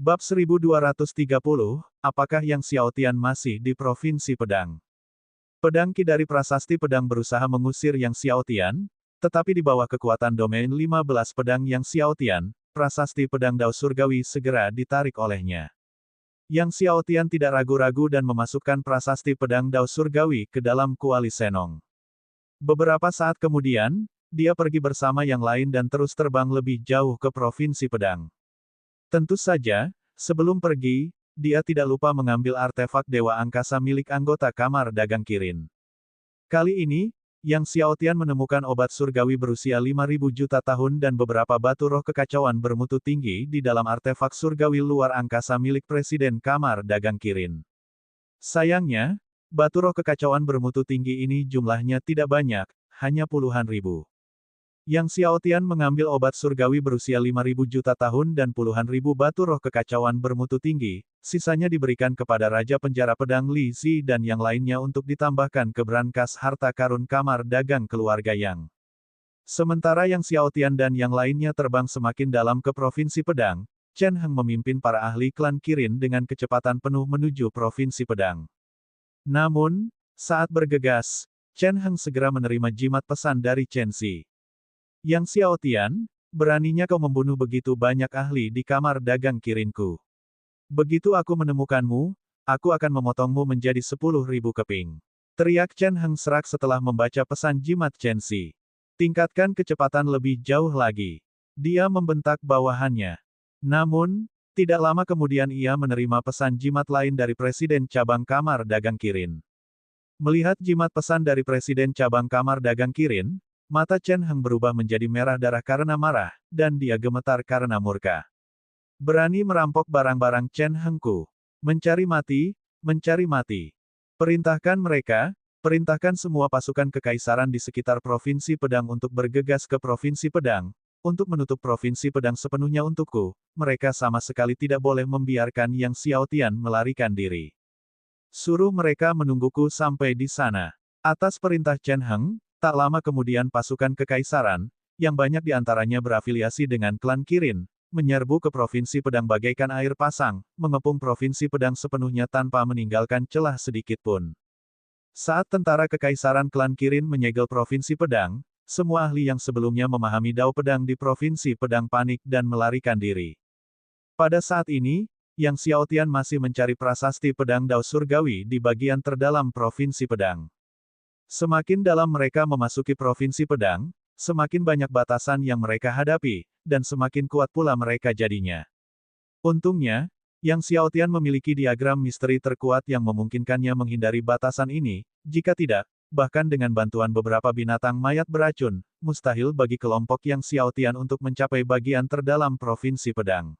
Bab 1230, apakah Yang Xiaotian masih di Provinsi Pedang? Pedang Qi dari Prasasti Pedang berusaha mengusir Yang Xiaotian, tetapi di bawah kekuatan domain 15 pedang Yang Xiaotian, Prasasti Pedang Dao Surgawi segera ditarik olehnya. Yang Xiaotian tidak ragu-ragu dan memasukkan Prasasti Pedang Dao Surgawi ke dalam kuali Senong. Beberapa saat kemudian, dia pergi bersama yang lain dan terus terbang lebih jauh ke Provinsi Pedang. Tentu saja, sebelum pergi, dia tidak lupa mengambil artefak Dewa Angkasa milik anggota Kamar Dagang Kirin. Kali ini, Yang Xiaotian menemukan obat surgawi berusia 5.000 juta tahun dan beberapa batu roh kekacauan bermutu tinggi di dalam artefak surgawi luar angkasa milik Presiden Kamar Dagang Kirin. Sayangnya, batu roh kekacauan bermutu tinggi ini jumlahnya tidak banyak, hanya puluhan ribu. Yang Xiaotian mengambil obat surgawi berusia 5.000 juta tahun dan puluhan ribu batu roh kekacauan bermutu tinggi, sisanya diberikan kepada Raja Penjara Pedang Li Zi dan yang lainnya untuk ditambahkan ke brankas harta karun Kamar Dagang Keluarga Yang. Sementara Yang Xiaotian dan yang lainnya terbang semakin dalam ke Provinsi Pedang, Chen Heng memimpin para ahli klan Kirin dengan kecepatan penuh menuju Provinsi Pedang. Namun, saat bergegas, Chen Heng segera menerima jimat pesan dari Chen Xi. Yang Xiaotian, beraninya kau membunuh begitu banyak ahli di Kamar Dagang Kirinku. Begitu aku menemukanmu, aku akan memotongmu menjadi 10.000 keping. Teriak Chen Heng serak setelah membaca pesan jimat Chen Xi. Tingkatkan kecepatan lebih jauh lagi. Dia membentak bawahannya. Namun, tidak lama kemudian ia menerima pesan jimat lain dari Presiden Cabang Kamar Dagang Kirin. Melihat jimat pesan dari Presiden Cabang Kamar Dagang Kirin, mata Chen Heng berubah menjadi merah darah karena marah, dan dia gemetar karena murka. Berani merampok barang-barang Chen Hengku. Mencari mati, mencari mati. Perintahkan mereka, perintahkan semua pasukan kekaisaran di sekitar Provinsi Pedang untuk bergegas ke Provinsi Pedang, untuk menutup Provinsi Pedang sepenuhnya untukku, mereka sama sekali tidak boleh membiarkan Yang Xiaotian melarikan diri. Suruh mereka menungguku sampai di sana. Atas perintah Chen Heng, tak lama kemudian pasukan kekaisaran, yang banyak diantaranya berafiliasi dengan klan Kirin, menyerbu ke Provinsi Pedang bagaikan air pasang, mengepung Provinsi Pedang sepenuhnya tanpa meninggalkan celah sedikit pun. Saat tentara kekaisaran klan Kirin menyegel Provinsi Pedang, semua ahli yang sebelumnya memahami Dao Pedang di Provinsi Pedang panik dan melarikan diri. Pada saat ini, Yang Xiaotian masih mencari prasasti pedang Dao Surgawi di bagian terdalam Provinsi Pedang. Semakin dalam mereka memasuki Provinsi Pedang, semakin banyak batasan yang mereka hadapi, dan semakin kuat pula mereka jadinya. Untungnya, Yang Xiaotian memiliki diagram misteri terkuat yang memungkinkannya menghindari batasan ini, jika tidak, bahkan dengan bantuan beberapa binatang mayat beracun, mustahil bagi kelompok Yang Xiaotian untuk mencapai bagian terdalam Provinsi Pedang.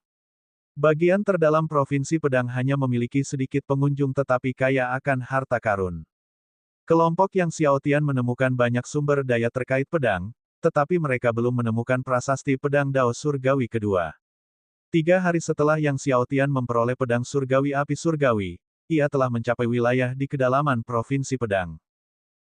Bagian terdalam Provinsi Pedang hanya memiliki sedikit pengunjung tetapi kaya akan harta karun. Kelompok Yang Xiaotian menemukan banyak sumber daya terkait pedang, tetapi mereka belum menemukan prasasti pedang Dao Surgawi kedua. 3 hari setelah Yang Xiaotian memperoleh pedang surgawi api surgawi, ia telah mencapai wilayah di kedalaman Provinsi Pedang.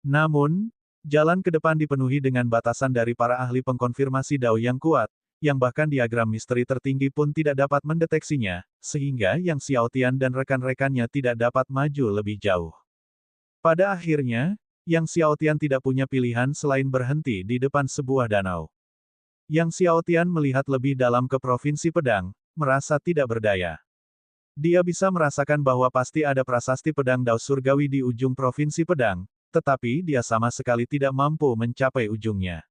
Namun, jalan ke depan dipenuhi dengan batasan dari para ahli pengkonfirmasi Dao yang kuat, yang bahkan diagram misteri tertinggi pun tidak dapat mendeteksinya, sehingga Yang Xiaotian dan rekan-rekannya tidak dapat maju lebih jauh. Pada akhirnya, Yang Xiaotian tidak punya pilihan selain berhenti di depan sebuah danau. Yang Xiaotian melihat lebih dalam ke Provinsi Pedang, merasa tidak berdaya. Dia bisa merasakan bahwa pasti ada prasasti pedang Dao Surgawi di ujung Provinsi Pedang, tetapi dia sama sekali tidak mampu mencapai ujungnya.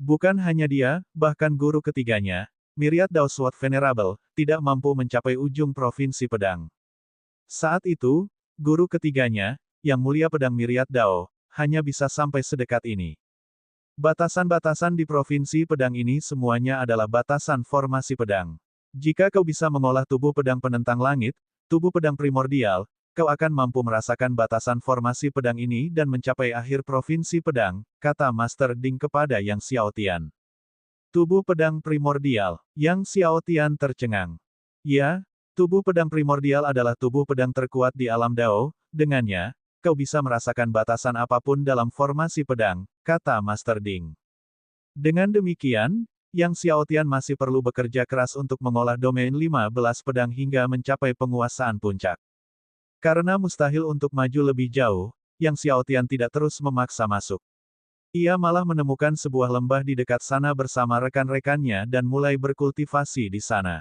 Bukan hanya dia, bahkan guru ketiganya, Myriad Dao Sword Venerable, tidak mampu mencapai ujung Provinsi Pedang. Saat itu, guru ketiganya, Yang Mulia Pedang Myriad Dao, hanya bisa sampai sedekat ini. Batasan-batasan di Provinsi Pedang ini semuanya adalah batasan formasi pedang. Jika kau bisa mengolah tubuh pedang penentang langit, tubuh pedang primordial, kau akan mampu merasakan batasan formasi pedang ini dan mencapai akhir Provinsi Pedang, kata Master Ding kepada Yang Xiaotian. Tubuh pedang primordial. Yang Xiaotian tercengang. Ya, tubuh pedang primordial adalah tubuh pedang terkuat di alam Dao, dengannya, kau bisa merasakan batasan apapun dalam formasi pedang, kata Master Ding. Dengan demikian, Yang Xiaotian masih perlu bekerja keras untuk mengolah domain 15 pedang hingga mencapai penguasaan puncak. Karena mustahil untuk maju lebih jauh, Yang Xiaotian tidak terus memaksa masuk. Ia malah menemukan sebuah lembah di dekat sana bersama rekan-rekannya dan mulai berkultivasi di sana.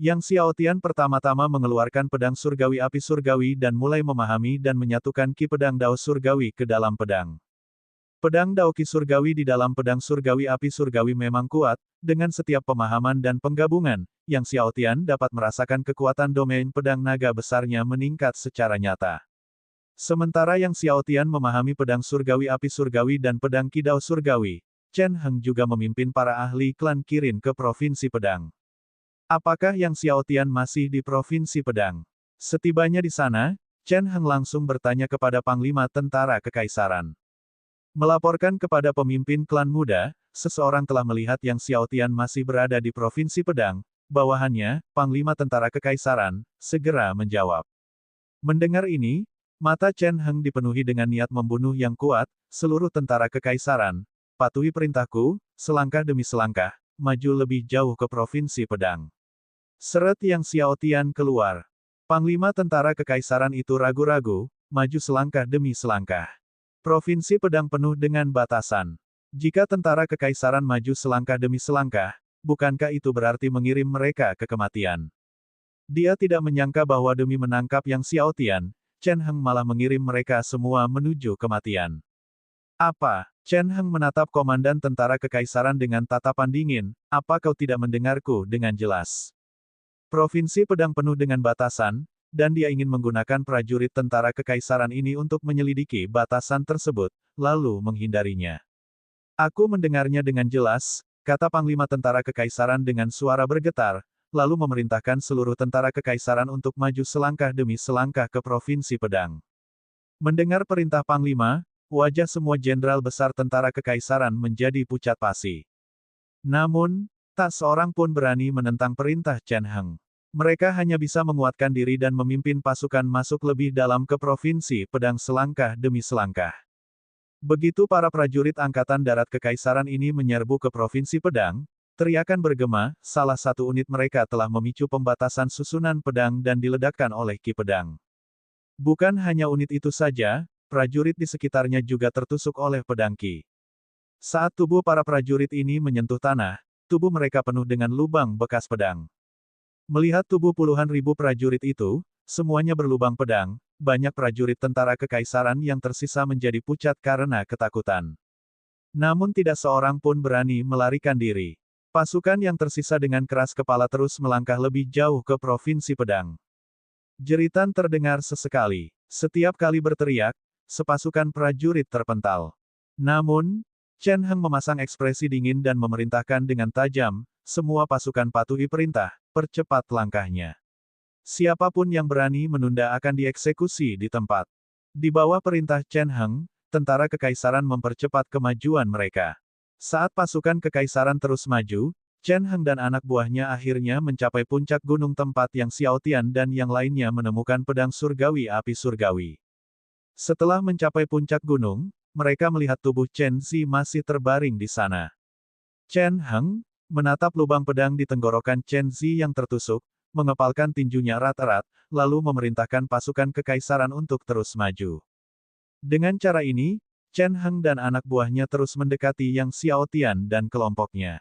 Yang Xiaotian pertama-tama mengeluarkan pedang surgawi api surgawi dan mulai memahami dan menyatukan ki pedang dao surgawi ke dalam pedang. Pedang dao ki surgawi di dalam pedang surgawi api surgawi memang kuat, dengan setiap pemahaman dan penggabungan, Yang Xiaotian dapat merasakan kekuatan domain pedang naga besarnya meningkat secara nyata. Sementara Yang Xiaotian memahami pedang surgawi api surgawi dan pedang ki dao surgawi, Chen Heng juga memimpin para ahli klan Kirin ke Provinsi Pedang. Apakah Yang Xiaotian masih di Provinsi Pedang? Setibanya di sana, Chen Heng langsung bertanya kepada Panglima Tentara Kekaisaran. Melaporkan kepada pemimpin klan muda, seseorang telah melihat Yang Xiaotian masih berada di Provinsi Pedang. Bawahannya, Panglima Tentara Kekaisaran, segera menjawab. Mendengar ini, mata Chen Heng dipenuhi dengan niat membunuh yang kuat. Seluruh tentara kekaisaran, patuhi perintahku, selangkah demi selangkah, maju lebih jauh ke Provinsi Pedang. Seret Yang Xiaotian keluar. Panglima tentara kekaisaran itu ragu-ragu, maju selangkah demi selangkah. Provinsi Pedang penuh dengan batasan. Jika tentara kekaisaran maju selangkah demi selangkah, bukankah itu berarti mengirim mereka ke kematian? Dia tidak menyangka bahwa demi menangkap Yang Xiaotian, Chen Heng malah mengirim mereka semua menuju kematian. Apa? Chen Heng menatap komandan tentara kekaisaran dengan tatapan dingin, apa kau tidak mendengarku dengan jelas? Provinsi Pedang penuh dengan batasan, dan dia ingin menggunakan prajurit tentara kekaisaran ini untuk menyelidiki batasan tersebut, lalu menghindarinya. Aku mendengarnya dengan jelas, kata Panglima Tentara Kekaisaran dengan suara bergetar, lalu memerintahkan seluruh tentara kekaisaran untuk maju selangkah demi selangkah ke Provinsi Pedang. Mendengar perintah Panglima, wajah semua jenderal besar tentara kekaisaran menjadi pucat pasi. Namun, tak seorang pun berani menentang perintah Chen Heng. Mereka hanya bisa menguatkan diri dan memimpin pasukan masuk lebih dalam ke Provinsi Pedang selangkah demi selangkah. Begitu para prajurit Angkatan Darat Kekaisaran ini menyerbu ke Provinsi Pedang, teriakan bergema, salah satu unit mereka telah memicu pembatasan susunan pedang dan diledakkan oleh ki pedang. Bukan hanya unit itu saja, prajurit di sekitarnya juga tertusuk oleh pedang ki. Saat tubuh para prajurit ini menyentuh tanah, tubuh mereka penuh dengan lubang bekas pedang. Melihat tubuh puluhan ribu prajurit itu, semuanya berlubang pedang, banyak prajurit tentara kekaisaran yang tersisa menjadi pucat karena ketakutan. Namun tidak seorang pun berani melarikan diri. Pasukan yang tersisa dengan keras kepala terus melangkah lebih jauh ke Provinsi Pedang. Jeritan terdengar sesekali. Setiap kali berteriak, sepasukan prajurit terpental. Namun, Chen Heng memasang ekspresi dingin dan memerintahkan dengan tajam, semua pasukan patuhi perintah, percepat langkahnya. Siapapun yang berani menunda akan dieksekusi di tempat. Di bawah perintah Chen Heng, tentara kekaisaran mempercepat kemajuan mereka. Saat pasukan kekaisaran terus maju, Chen Heng dan anak buahnya akhirnya mencapai puncak gunung tempat Yang Xiaotian dan yang lainnya menemukan pedang surgawi api surgawi. Setelah mencapai puncak gunung, mereka melihat tubuh Chen Zi masih terbaring di sana. Chen Heng menatap lubang pedang di tenggorokan Chen Zi yang tertusuk, mengepalkan tinjunya erat-erat, lalu memerintahkan pasukan kekaisaran untuk terus maju. Dengan cara ini, Chen Heng dan anak buahnya terus mendekati Yang Xiaotian dan kelompoknya.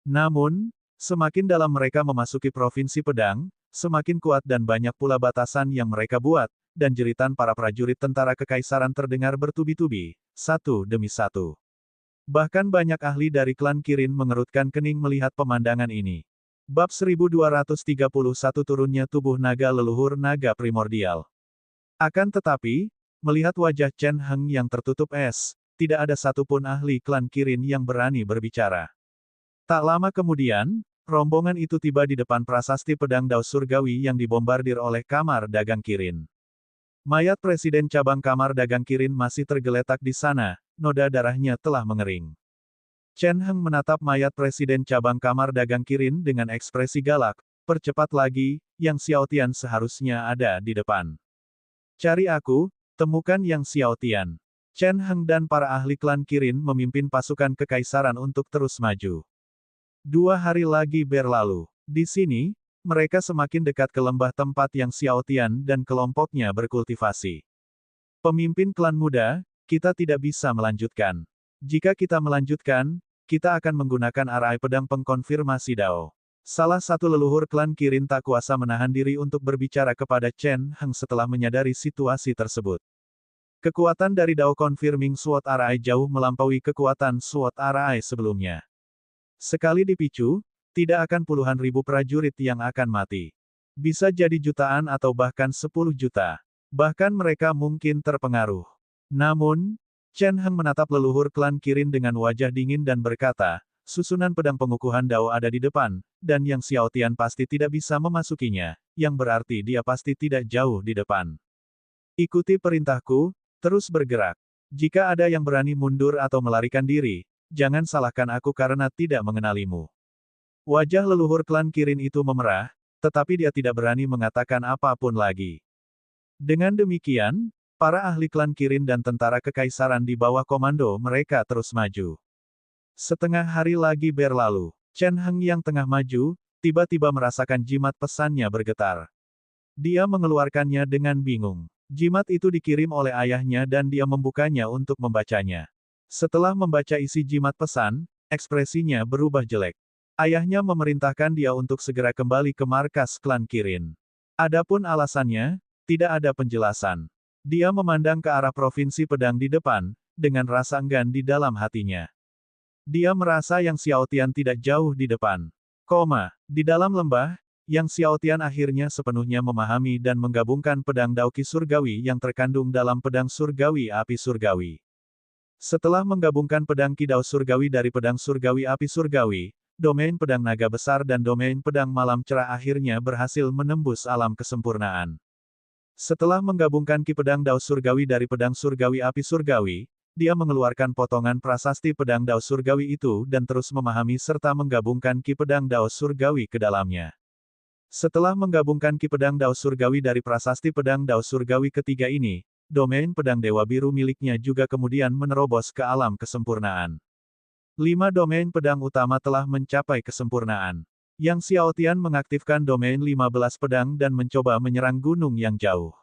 Namun, semakin dalam mereka memasuki Provinsi Pedang, semakin kuat dan banyak pula batasan yang mereka buat, dan jeritan para prajurit tentara kekaisaran terdengar bertubi-tubi, satu demi satu. Bahkan banyak ahli dari klan Kirin mengerutkan kening melihat pemandangan ini. Bab 1231 turunnya tubuh naga leluhur naga primordial. Akan tetapi, melihat wajah Chen Heng yang tertutup es, tidak ada satupun ahli klan Kirin yang berani berbicara. Tak lama kemudian, rombongan itu tiba di depan prasasti pedang Dao Surgawi yang dibombardir oleh Kamar Dagang Kirin. Mayat Presiden Cabang Kamar Dagang Kirin masih tergeletak di sana, noda darahnya telah mengering. Chen Heng menatap mayat Presiden Cabang Kamar Dagang Kirin dengan ekspresi galak, percepat lagi, Yang Xiaotian seharusnya ada di depan. Cari aku, temukan Yang Xiaotian. Chen Heng dan para ahli klan Kirin memimpin pasukan kekaisaran untuk terus maju. 2 hari lagi berlalu. Di sini, mereka semakin dekat ke lembah tempat yang Xiao Tian dan kelompoknya berkultivasi. Pemimpin klan muda, kita tidak bisa melanjutkan. Jika kita melanjutkan, kita akan menggunakan arai pedang pengkonfirmasi Dao. Salah satu leluhur klan Kirin tak kuasa menahan diri untuk berbicara kepada Chen Heng setelah menyadari situasi tersebut. Kekuatan dari Dao Confirming Sword Arai jauh melampaui kekuatan Sword Arai sebelumnya. Sekali dipicu, tidak akan puluhan ribu prajurit yang akan mati. Bisa jadi jutaan atau bahkan 10 juta. Bahkan mereka mungkin terpengaruh. Namun, Chen Heng menatap leluhur klan Kirin dengan wajah dingin dan berkata, susunan pedang pengukuhan Dao ada di depan, dan yang Xiao Tian pasti tidak bisa memasukinya, yang berarti dia pasti tidak jauh di depan. Ikuti perintahku, terus bergerak. Jika ada yang berani mundur atau melarikan diri, jangan salahkan aku karena tidak mengenalimu. Wajah leluhur klan Kirin itu memerah, tetapi dia tidak berani mengatakan apapun lagi. Dengan demikian, para ahli klan Kirin dan tentara kekaisaran di bawah komando mereka terus maju. Setengah hari lagi berlalu. Chen Heng yang tengah maju, tiba-tiba merasakan jimat pesannya bergetar. Dia mengeluarkannya dengan bingung. Jimat itu dikirim oleh ayahnya dan dia membukanya untuk membacanya. Setelah membaca isi jimat pesan, ekspresinya berubah jelek. Ayahnya memerintahkan dia untuk segera kembali ke markas klan Kirin. Adapun alasannya, tidak ada penjelasan. Dia memandang ke arah provinsi pedang di depan, dengan rasa enggan di dalam hatinya. Dia merasa Yang Xiao Tian tidak jauh di depan. Di dalam lembah, Yang Xiao Tian akhirnya sepenuhnya memahami dan menggabungkan pedang Daoki Surgawi yang terkandung dalam pedang Surgawi Api Surgawi. Setelah menggabungkan pedang Ki Dao Surgawi dari pedang Surgawi Api Surgawi, domain pedang naga besar dan domain pedang malam cerah akhirnya berhasil menembus alam kesempurnaan. Setelah menggabungkan Ki pedang Dao Surgawi dari pedang Surgawi Api Surgawi, dia mengeluarkan potongan prasasti pedang Dao Surgawi itu dan terus memahami serta menggabungkan Ki pedang Dao Surgawi ke dalamnya. Setelah menggabungkan Ki pedang Dao Surgawi dari prasasti pedang Dao Surgawi ketiga ini, domain pedang Dewa Biru miliknya juga kemudian menerobos ke alam kesempurnaan. 5 domain pedang utama telah mencapai kesempurnaan. Yang Xiao Tian mengaktifkan domain 15 pedang dan mencoba menyerang gunung yang jauh.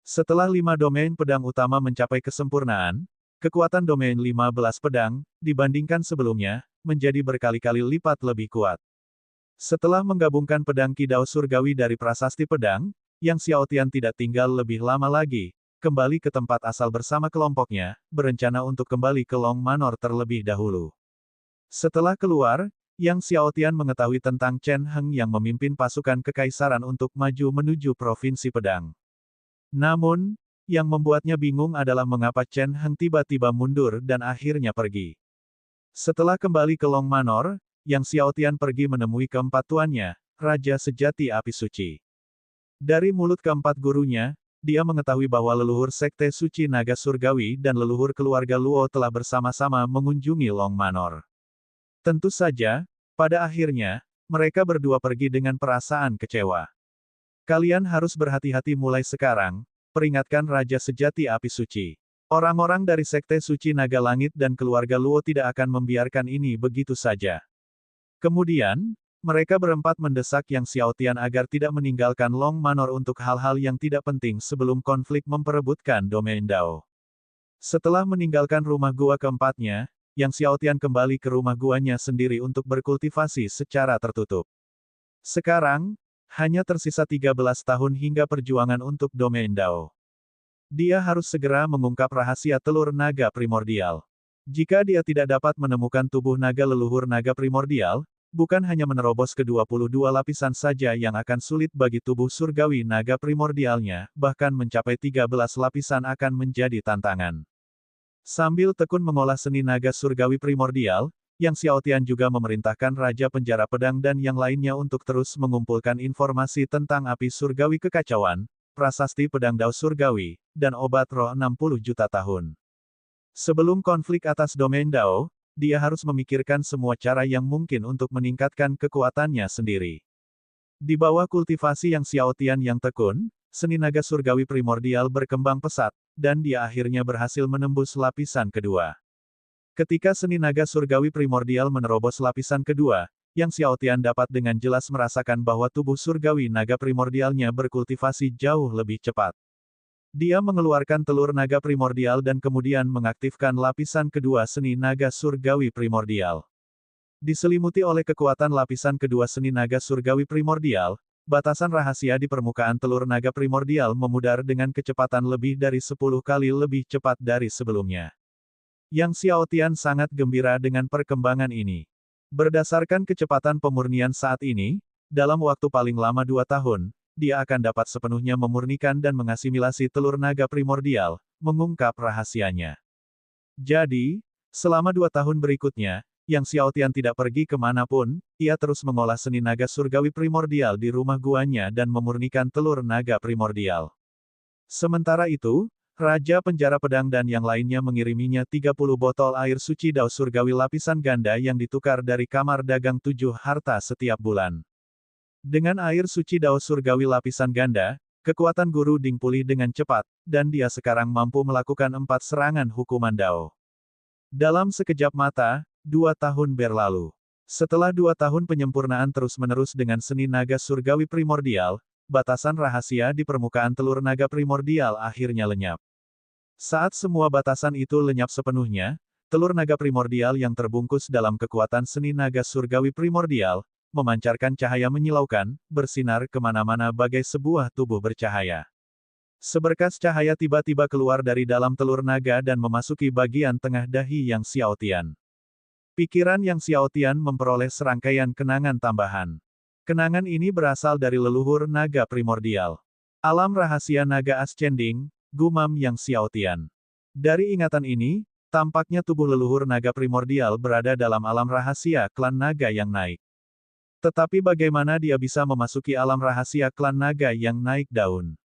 Setelah 5 domain pedang utama mencapai kesempurnaan, kekuatan domain 15 pedang, dibandingkan sebelumnya, menjadi berkali-kali lipat lebih kuat. Setelah menggabungkan pedang Ki Dao Surgawi dari prasasti pedang, Yang Xiao Tian tidak tinggal lebih lama lagi, kembali ke tempat asal bersama kelompoknya, berencana untuk kembali ke Long Manor terlebih dahulu. Setelah keluar, Yang Xiao Tian mengetahui tentang Chen Heng yang memimpin pasukan kekaisaran untuk maju menuju provinsi pedang. Namun, yang membuatnya bingung adalah mengapa Chen Heng tiba-tiba mundur dan akhirnya pergi. Setelah kembali ke Long Manor, Yang Xiao Tian pergi menemui keempat tuannya, Raja Sejati Api Suci. Dari mulut keempat gurunya, dia mengetahui bahwa leluhur Sekte Suci Naga Surgawi dan leluhur keluarga Luo telah bersama-sama mengunjungi Long Manor. Tentu saja, pada akhirnya, mereka berdua pergi dengan perasaan kecewa. Kalian harus berhati-hati mulai sekarang, peringatkan Raja Sejati Api Suci. Orang-orang dari Sekte Suci Naga Langit dan keluarga Luo tidak akan membiarkan ini begitu saja. Kemudian, mereka berempat mendesak Yang Xiao Tian agar tidak meninggalkan Long Manor untuk hal-hal yang tidak penting sebelum konflik memperebutkan domain Dao. Setelah meninggalkan rumah gua keempatnya, Yang Xiao Tian kembali ke rumah guanya sendiri untuk berkultivasi secara tertutup. Sekarang, hanya tersisa 13 tahun hingga perjuangan untuk domain Dao. Dia harus segera mengungkap rahasia telur naga primordial. Jika dia tidak dapat menemukan tubuh naga leluhur naga primordial, bukan hanya menerobos ke 22 lapisan saja yang akan sulit bagi tubuh surgawi naga primordialnya, bahkan mencapai 13 lapisan akan menjadi tantangan. Sambil tekun mengolah seni naga surgawi primordial, Yang Xiao Tian juga memerintahkan Raja Penjara Pedang dan yang lainnya untuk terus mengumpulkan informasi tentang api surgawi kekacauan, prasasti pedang Dao surgawi, dan obat roh 60 juta tahun. Sebelum konflik atas domain Dao, dia harus memikirkan semua cara yang mungkin untuk meningkatkan kekuatannya sendiri. Di bawah kultivasi Yang Xiao Tian yang tekun, seni naga surgawi primordial berkembang pesat, dan dia akhirnya berhasil menembus lapisan kedua. Ketika seni naga surgawi primordial menerobos lapisan kedua, Yang Xiaotian dapat dengan jelas merasakan bahwa tubuh surgawi naga primordialnya berkultivasi jauh lebih cepat. Dia mengeluarkan telur naga primordial dan kemudian mengaktifkan lapisan kedua seni naga surgawi primordial. Diselimuti oleh kekuatan lapisan kedua seni naga surgawi primordial, batasan rahasia di permukaan telur naga primordial memudar dengan kecepatan lebih dari 10 kali lebih cepat dari sebelumnya. Yang Xiaotian sangat gembira dengan perkembangan ini. Berdasarkan kecepatan pemurnian saat ini, dalam waktu paling lama 2 tahun, dia akan dapat sepenuhnya memurnikan dan mengasimilasi telur naga primordial, mengungkap rahasianya. Jadi, selama 2 tahun berikutnya, Yang Xiaotian tidak pergi kemanapun, ia terus mengolah seni naga surgawi primordial di rumah guanya dan memurnikan telur naga primordial. Sementara itu, Raja Penjara Pedang dan yang lainnya mengiriminya 30 botol air suci dao surgawi lapisan ganda yang ditukar dari kamar dagang 7 harta setiap bulan. Dengan air suci dao surgawi lapisan ganda, kekuatan Guru Ding pulih dengan cepat, dan dia sekarang mampu melakukan 4 serangan hukuman dao. Dalam sekejap mata, 2 tahun berlalu. Setelah 2 tahun penyempurnaan terus-menerus dengan seni naga surgawi primordial, batasan rahasia di permukaan telur naga primordial akhirnya lenyap. Saat semua batasan itu lenyap sepenuhnya, telur naga primordial yang terbungkus dalam kekuatan seni naga surgawi primordial, memancarkan cahaya menyilaukan, bersinar kemana-mana bagai sebuah tubuh bercahaya. Seberkas cahaya tiba-tiba keluar dari dalam telur naga dan memasuki bagian tengah dahi Yang Xiaotian. Pikiran Yang Xiaotian memperoleh serangkaian kenangan tambahan. Kenangan ini berasal dari leluhur naga primordial. Alam rahasia naga ascending, gumam Yang Xiaotian. Dari ingatan ini, tampaknya tubuh leluhur naga primordial berada dalam alam rahasia klan naga yang naik. Tetapi bagaimana dia bisa memasuki alam rahasia klan naga yang naik daun?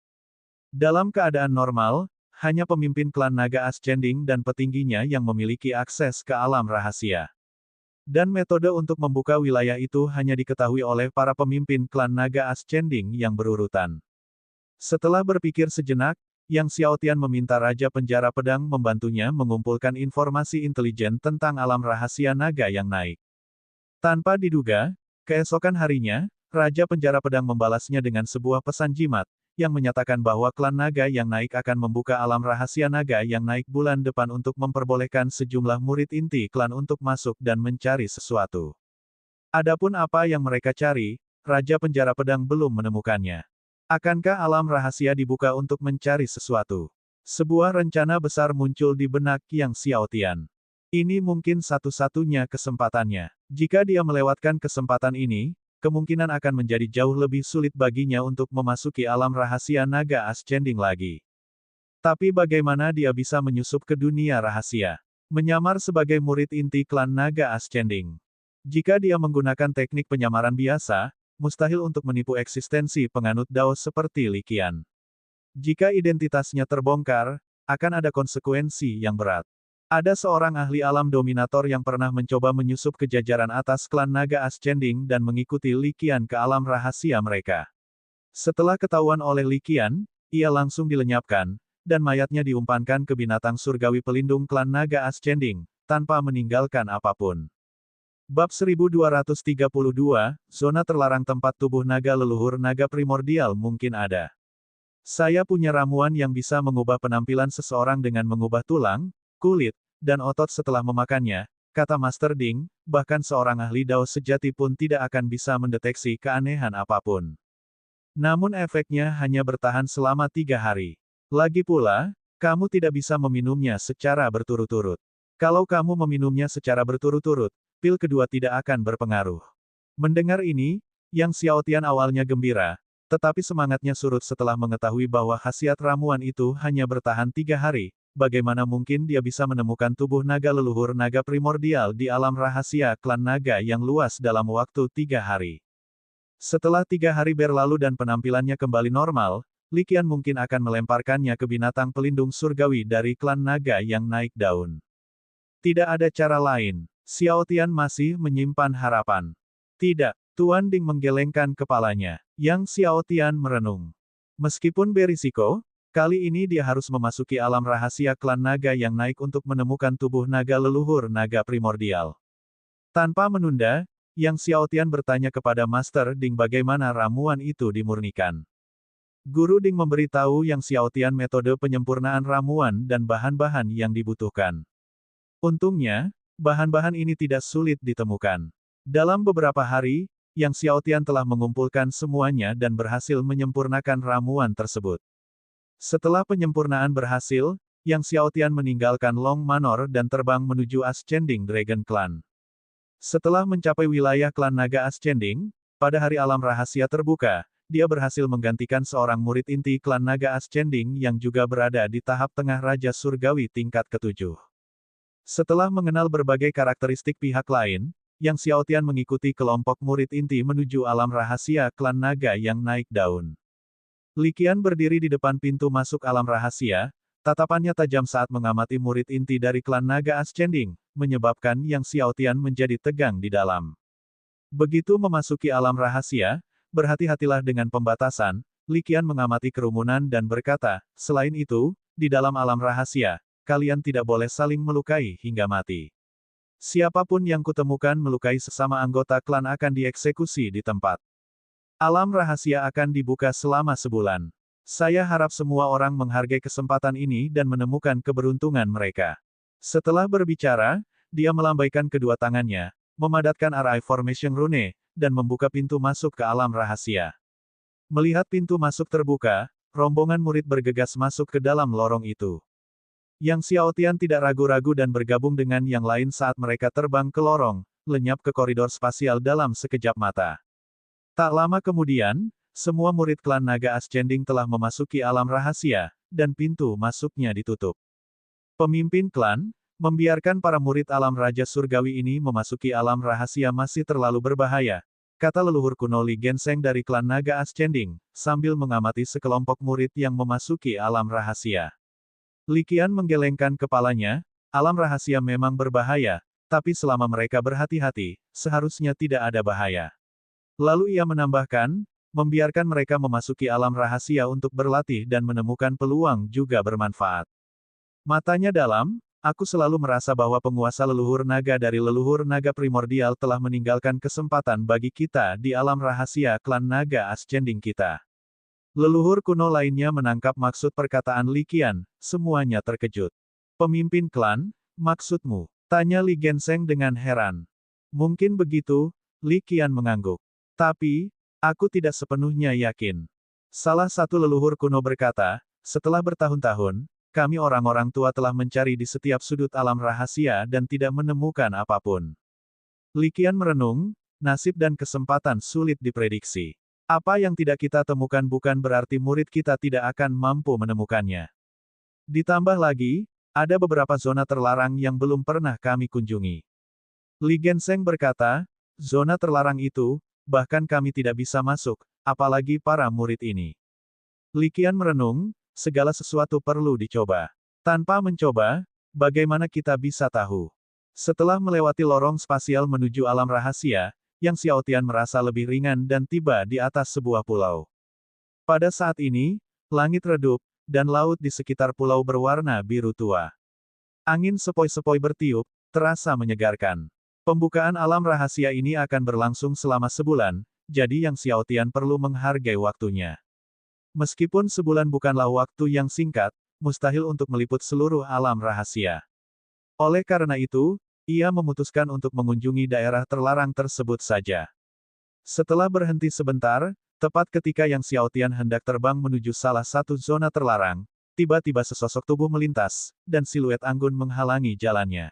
Dalam keadaan normal, hanya pemimpin klan naga ascending dan petingginya yang memiliki akses ke alam rahasia. Dan metode untuk membuka wilayah itu hanya diketahui oleh para pemimpin klan naga ascending yang berurutan. Setelah berpikir sejenak, Yang Xiaotian meminta Raja Penjara Pedang membantunya mengumpulkan informasi intelijen tentang alam rahasia naga yang naik. Tanpa diduga, keesokan harinya, Raja Penjara Pedang membalasnya dengan sebuah pesan jimat, yang menyatakan bahwa klan naga yang naik akan membuka alam rahasia naga yang naik bulan depan untuk memperbolehkan sejumlah murid inti klan untuk masuk dan mencari sesuatu. Adapun apa yang mereka cari, Raja Penjara Pedang belum menemukannya. Akankah alam rahasia dibuka untuk mencari sesuatu? Sebuah rencana besar muncul di benak Yang Xiaotian. Ini mungkin satu-satunya kesempatannya. Jika dia melewatkan kesempatan ini, kemungkinan akan menjadi jauh lebih sulit baginya untuk memasuki alam rahasia naga ascending lagi. Tapi bagaimana dia bisa menyusup ke dunia rahasia? Menyamar sebagai murid inti klan naga ascending. Jika dia menggunakan teknik penyamaran biasa, mustahil untuk menipu eksistensi penganut dao seperti Li Qian. Jika identitasnya terbongkar, akan ada konsekuensi yang berat. Ada seorang ahli alam dominator yang pernah mencoba menyusup ke jajaran atas klan naga ascending dan mengikuti Li Qian ke alam rahasia mereka. Setelah ketahuan oleh Li Qian, ia langsung dilenyapkan, dan mayatnya diumpankan ke binatang surgawi pelindung klan naga ascending, tanpa meninggalkan apapun. Bab 1232, Zona Terlarang Tempat Tubuh Naga Leluhur Naga Primordial mungkin ada. Saya punya ramuan yang bisa mengubah penampilan seseorang dengan mengubah tulang, kulit, dan otot setelah memakannya, kata Master Ding, bahkan seorang ahli dao sejati pun tidak akan bisa mendeteksi keanehan apapun. Namun efeknya hanya bertahan selama 3 hari. Lagi pula, kamu tidak bisa meminumnya secara berturut-turut. Kalau kamu meminumnya secara berturut-turut, pil kedua tidak akan berpengaruh. Mendengar ini, Yang Xiaotian awalnya gembira, tetapi semangatnya surut setelah mengetahui bahwa khasiat ramuan itu hanya bertahan 3 hari. Bagaimana mungkin dia bisa menemukan tubuh naga leluhur naga primordial di alam rahasia klan naga yang luas dalam waktu 3 hari. Setelah 3 hari berlalu dan penampilannya kembali normal, Li Qian mungkin akan melemparkannya ke binatang pelindung surgawi dari klan naga yang naik daun. Tidak ada cara lain. Xiaotian masih menyimpan harapan. Tidak, Tuan Ding menggelengkan kepalanya. Yang Xiaotian merenung. Meskipun berisiko, kali ini dia harus memasuki alam rahasia klan naga yang naik untuk menemukan tubuh naga leluhur naga primordial. Tanpa menunda, Yang Xiaotian bertanya kepada Master Ding bagaimana ramuan itu dimurnikan. Guru Ding memberitahu Yang Xiaotian metode penyempurnaan ramuan dan bahan-bahan yang dibutuhkan. Untungnya, bahan-bahan ini tidak sulit ditemukan. Dalam beberapa hari, Yang Xiaotian telah mengumpulkan semuanya dan berhasil menyempurnakan ramuan tersebut. Setelah penyempurnaan berhasil, Yang Xiaotian meninggalkan Long Manor dan terbang menuju Ascending Dragon Clan. Setelah mencapai wilayah klan naga Ascending, pada hari alam rahasia terbuka, dia berhasil menggantikan seorang murid inti klan naga Ascending yang juga berada di tahap tengah Raja Surgawi tingkat ke-7. Setelah mengenal berbagai karakteristik pihak lain, Yang Xiaotian mengikuti kelompok murid inti menuju alam rahasia klan naga yang naik daun. Li Qian berdiri di depan pintu masuk alam rahasia, tatapannya tajam saat mengamati murid inti dari klan naga Ascending, menyebabkan Yang Xiaotian menjadi tegang di dalam. Begitu memasuki alam rahasia, berhati-hatilah dengan pembatasan. Li Qian mengamati kerumunan dan berkata, selain itu, di dalam alam rahasia, kalian tidak boleh saling melukai hingga mati. Siapapun yang kutemukan melukai sesama anggota klan akan dieksekusi di tempat. Alam rahasia akan dibuka selama sebulan. Saya harap semua orang menghargai kesempatan ini dan menemukan keberuntungan mereka. Setelah berbicara, dia melambaikan kedua tangannya, memadatkan RI Formation Rune, dan membuka pintu masuk ke alam rahasia. Melihat pintu masuk terbuka, rombongan murid bergegas masuk ke dalam lorong itu. Yang Xiaotian tidak ragu-ragu dan bergabung dengan yang lain saat mereka terbang ke lorong, lenyap ke koridor spasial dalam sekejap mata. Tak lama kemudian, semua murid klan naga Ascending telah memasuki alam rahasia, dan pintu masuknya ditutup. Pemimpin klan, membiarkan para murid alam Raja Surgawi ini memasuki alam rahasia masih terlalu berbahaya, kata leluhur kuno Li Genseng dari klan naga Ascending, sambil mengamati sekelompok murid yang memasuki alam rahasia. Li Qian menggelengkan kepalanya, alam rahasia memang berbahaya, tapi selama mereka berhati-hati, seharusnya tidak ada bahaya. Lalu ia menambahkan, membiarkan mereka memasuki alam rahasia untuk berlatih dan menemukan peluang juga bermanfaat. Matanya dalam, aku selalu merasa bahwa penguasa leluhur naga dari leluhur naga primordial telah meninggalkan kesempatan bagi kita di alam rahasia klan naga Ascending kita. Leluhur kuno lainnya menangkap maksud perkataan Li Qian, semuanya terkejut. Pemimpin klan, maksudmu? Tanya Li Genseng dengan heran. Mungkin begitu, Li Qian mengangguk. Tapi, aku tidak sepenuhnya yakin. Salah satu leluhur kuno berkata, setelah bertahun-tahun, kami orang-orang tua telah mencari di setiap sudut alam rahasia dan tidak menemukan apapun. Li Qian merenung, nasib dan kesempatan sulit diprediksi. Apa yang tidak kita temukan bukan berarti murid kita tidak akan mampu menemukannya. Ditambah lagi, ada beberapa zona terlarang yang belum pernah kami kunjungi. Li Genseng berkata, zona terlarang itu, bahkan kami tidak bisa masuk, apalagi para murid ini. Li Qian merenung, segala sesuatu perlu dicoba. Tanpa mencoba, bagaimana kita bisa tahu? Setelah melewati lorong spasial menuju alam rahasia, Yang Xiaotian merasa lebih ringan dan tiba di atas sebuah pulau. Pada saat ini, langit redup, dan laut di sekitar pulau berwarna biru tua. Angin sepoi-sepoi bertiup, terasa menyegarkan. Pembukaan alam rahasia ini akan berlangsung selama sebulan, jadi Yang Xiaotian perlu menghargai waktunya. Meskipun sebulan bukanlah waktu yang singkat, mustahil untuk meliput seluruh alam rahasia. Oleh karena itu, ia memutuskan untuk mengunjungi daerah terlarang tersebut saja. Setelah berhenti sebentar, tepat ketika Yang Xiaotian hendak terbang menuju salah satu zona terlarang, tiba-tiba sesosok tubuh melintas, dan siluet anggun menghalangi jalannya.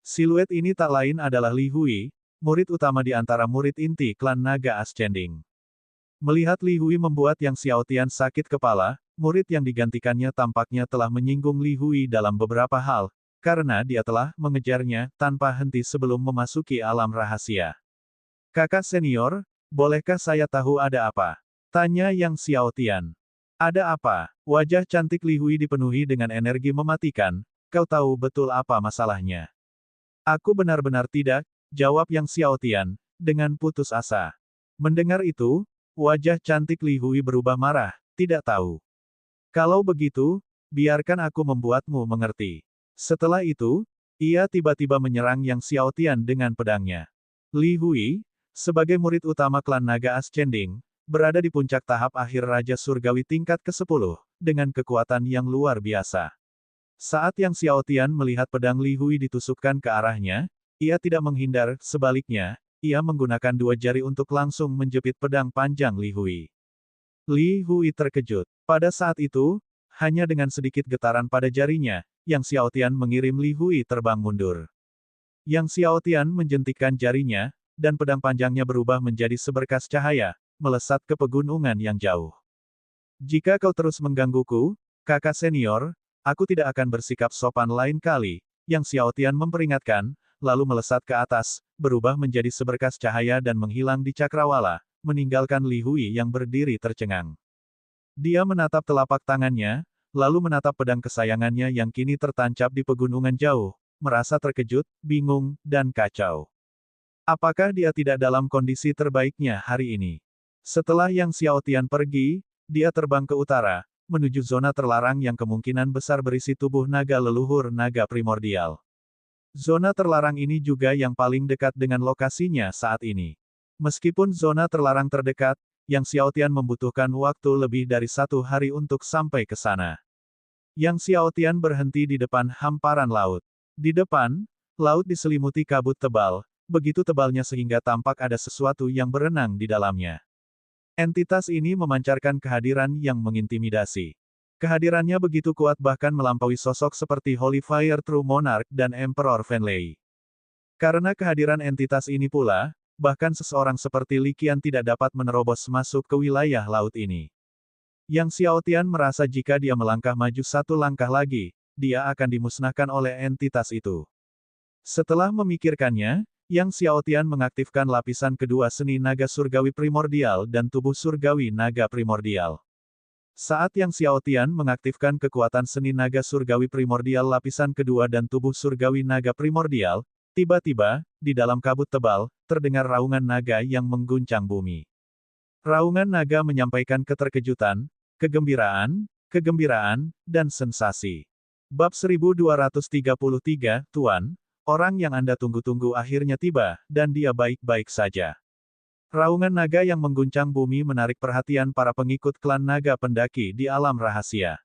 Siluet ini tak lain adalah Li Hui, murid utama di antara murid inti klan naga Ascending. Melihat Li Hui membuat Yang Xiaotian sakit kepala, murid yang digantikannya tampaknya telah menyinggung Li Hui dalam beberapa hal, karena dia telah mengejarnya tanpa henti sebelum memasuki alam rahasia. Kakak senior, bolehkah saya tahu ada apa? Tanya Yang Xiaotian. Ada apa? Wajah cantik Li Hui dipenuhi dengan energi mematikan, kau tahu betul apa masalahnya. Aku benar-benar tidak, jawab Yang Xiaotian, dengan putus asa. Mendengar itu, wajah cantik Li Hui berubah marah, tidak tahu. Kalau begitu, biarkan aku membuatmu mengerti. Setelah itu, ia tiba-tiba menyerang Yang Xiaotian dengan pedangnya. Li Hui, sebagai murid utama klan naga Ascending, berada di puncak tahap akhir Raja Surgawi tingkat ke-10, dengan kekuatan yang luar biasa. Saat Yang Xiaotian melihat pedang Li Hui ditusukkan ke arahnya, ia tidak menghindar, sebaliknya, ia menggunakan dua jari untuk langsung menjepit pedang panjang Li Hui. Li Hui terkejut. Pada saat itu, hanya dengan sedikit getaran pada jarinya, Yang Xiaotian mengirim Li Hui terbang mundur. Yang Xiaotian menjentikkan jarinya, dan pedang panjangnya berubah menjadi seberkas cahaya, melesat ke pegunungan yang jauh. Jika kau terus menggangguku, kakak senior, aku tidak akan bersikap sopan lain kali, Yang Xiaotian memperingatkan, lalu melesat ke atas, berubah menjadi seberkas cahaya dan menghilang di cakrawala, meninggalkan Li Hui yang berdiri tercengang. Dia menatap telapak tangannya, lalu menatap pedang kesayangannya yang kini tertancap di pegunungan jauh, merasa terkejut, bingung, dan kacau. Apakah dia tidak dalam kondisi terbaiknya hari ini? Setelah Yang Xiaotian pergi, dia terbang ke utara, menuju zona terlarang yang kemungkinan besar berisi tubuh naga leluhur naga primordial. Zona terlarang ini juga yang paling dekat dengan lokasinya saat ini. Meskipun zona terlarang terdekat, Yang Xiaotian membutuhkan waktu lebih dari 1 hari untuk sampai ke sana. Yang Xiaotian berhenti di depan hamparan laut. Di depan, laut diselimuti kabut tebal, begitu tebalnya sehingga tampak ada sesuatu yang berenang di dalamnya. Entitas ini memancarkan kehadiran yang mengintimidasi. Kehadirannya begitu kuat bahkan melampaui sosok seperti Holy Fire True Monarch dan Emperor Fenlei. Karena kehadiran entitas ini pula, bahkan seseorang seperti Li Qian tidak dapat menerobos masuk ke wilayah laut ini. Yang Xiaotian merasa jika dia melangkah maju 1 langkah lagi, dia akan dimusnahkan oleh entitas itu. Setelah memikirkannya, Yang Xiaotian mengaktifkan lapisan kedua seni naga surgawi primordial dan tubuh surgawi naga primordial. Saat Yang Xiaotian mengaktifkan kekuatan seni naga surgawi primordial lapisan kedua dan tubuh surgawi naga primordial, tiba-tiba, di dalam kabut tebal, terdengar raungan naga yang mengguncang bumi. Raungan naga menyampaikan keterkejutan, kegembiraan, dan sensasi. Bab 1233, Tuan, orang yang Anda tunggu-tunggu akhirnya tiba, dan dia baik-baik saja. Raungan naga yang mengguncang bumi menarik perhatian para pengikut klan naga pendaki di alam rahasia.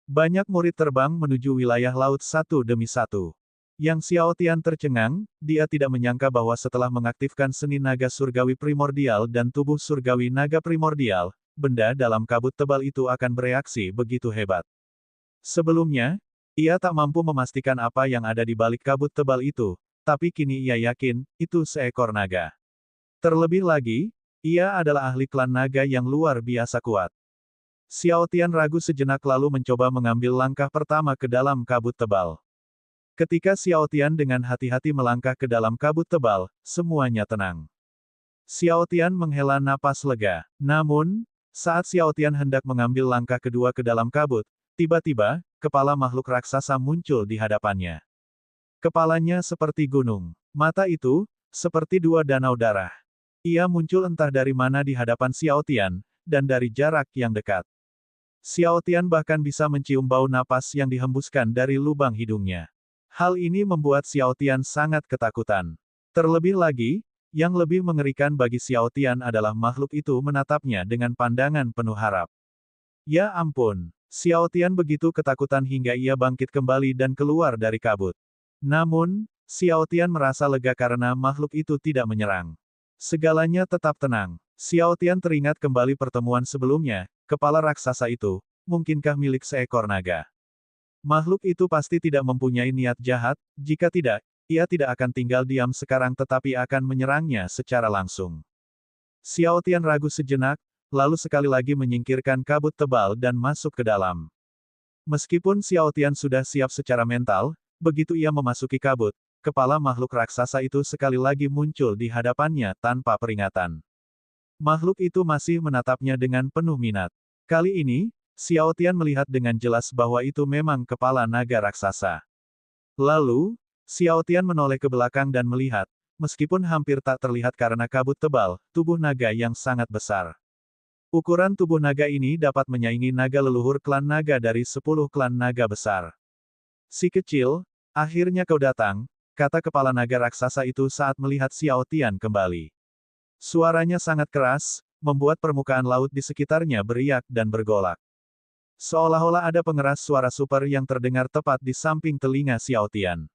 Banyak murid terbang menuju wilayah laut satu demi satu. Yang Xiaotian tercengang, dia tidak menyangka bahwa setelah mengaktifkan seni naga surgawi primordial dan tubuh surgawi naga primordial, benda dalam kabut tebal itu akan bereaksi begitu hebat. Sebelumnya, ia tak mampu memastikan apa yang ada di balik kabut tebal itu, tapi kini ia yakin, itu seekor naga. Terlebih lagi, ia adalah ahli klan naga yang luar biasa kuat. Xiaotian ragu sejenak lalu mencoba mengambil langkah pertama ke dalam kabut tebal. Ketika Xiaotian dengan hati-hati melangkah ke dalam kabut tebal, semuanya tenang. Xiaotian menghela napas lega. Namun, saat Xiaotian hendak mengambil langkah kedua ke dalam kabut, tiba-tiba, kepala makhluk raksasa muncul di hadapannya. Kepalanya seperti gunung. Mata itu, seperti 2 danau darah. Ia muncul entah dari mana di hadapan Xiaotian, dan dari jarak yang dekat. Xiaotian bahkan bisa mencium bau napas yang dihembuskan dari lubang hidungnya. Hal ini membuat Xiaotian sangat ketakutan. Terlebih lagi, yang lebih mengerikan bagi Xiaotian adalah makhluk itu menatapnya dengan pandangan penuh harap. Ya ampun! Xiaotian begitu ketakutan hingga ia bangkit kembali dan keluar dari kabut. Namun, Xiaotian merasa lega karena makhluk itu tidak menyerang. Segalanya tetap tenang. Xiaotian teringat kembali pertemuan sebelumnya, kepala raksasa itu, mungkinkah milik seekor naga? Makhluk itu pasti tidak mempunyai niat jahat, jika tidak, ia tidak akan tinggal diam sekarang tetapi akan menyerangnya secara langsung. Xiaotian ragu sejenak, lalu sekali lagi menyingkirkan kabut tebal dan masuk ke dalam. Meskipun Xiaotian sudah siap secara mental, begitu ia memasuki kabut, kepala makhluk raksasa itu sekali lagi muncul di hadapannya tanpa peringatan. Makhluk itu masih menatapnya dengan penuh minat. Kali ini, Xiaotian melihat dengan jelas bahwa itu memang kepala naga raksasa. Lalu, Xiaotian menoleh ke belakang dan melihat, meskipun hampir tak terlihat karena kabut tebal, tubuh naga yang sangat besar. Ukuran tubuh naga ini dapat menyaingi naga leluhur klan naga dari 10 klan naga besar. Si kecil, akhirnya kau datang, kata kepala naga raksasa itu saat melihat Xiao Tian kembali. Suaranya sangat keras, membuat permukaan laut di sekitarnya beriak dan bergolak. Seolah-olah ada pengeras suara super yang terdengar tepat di samping telinga Xiao Tian.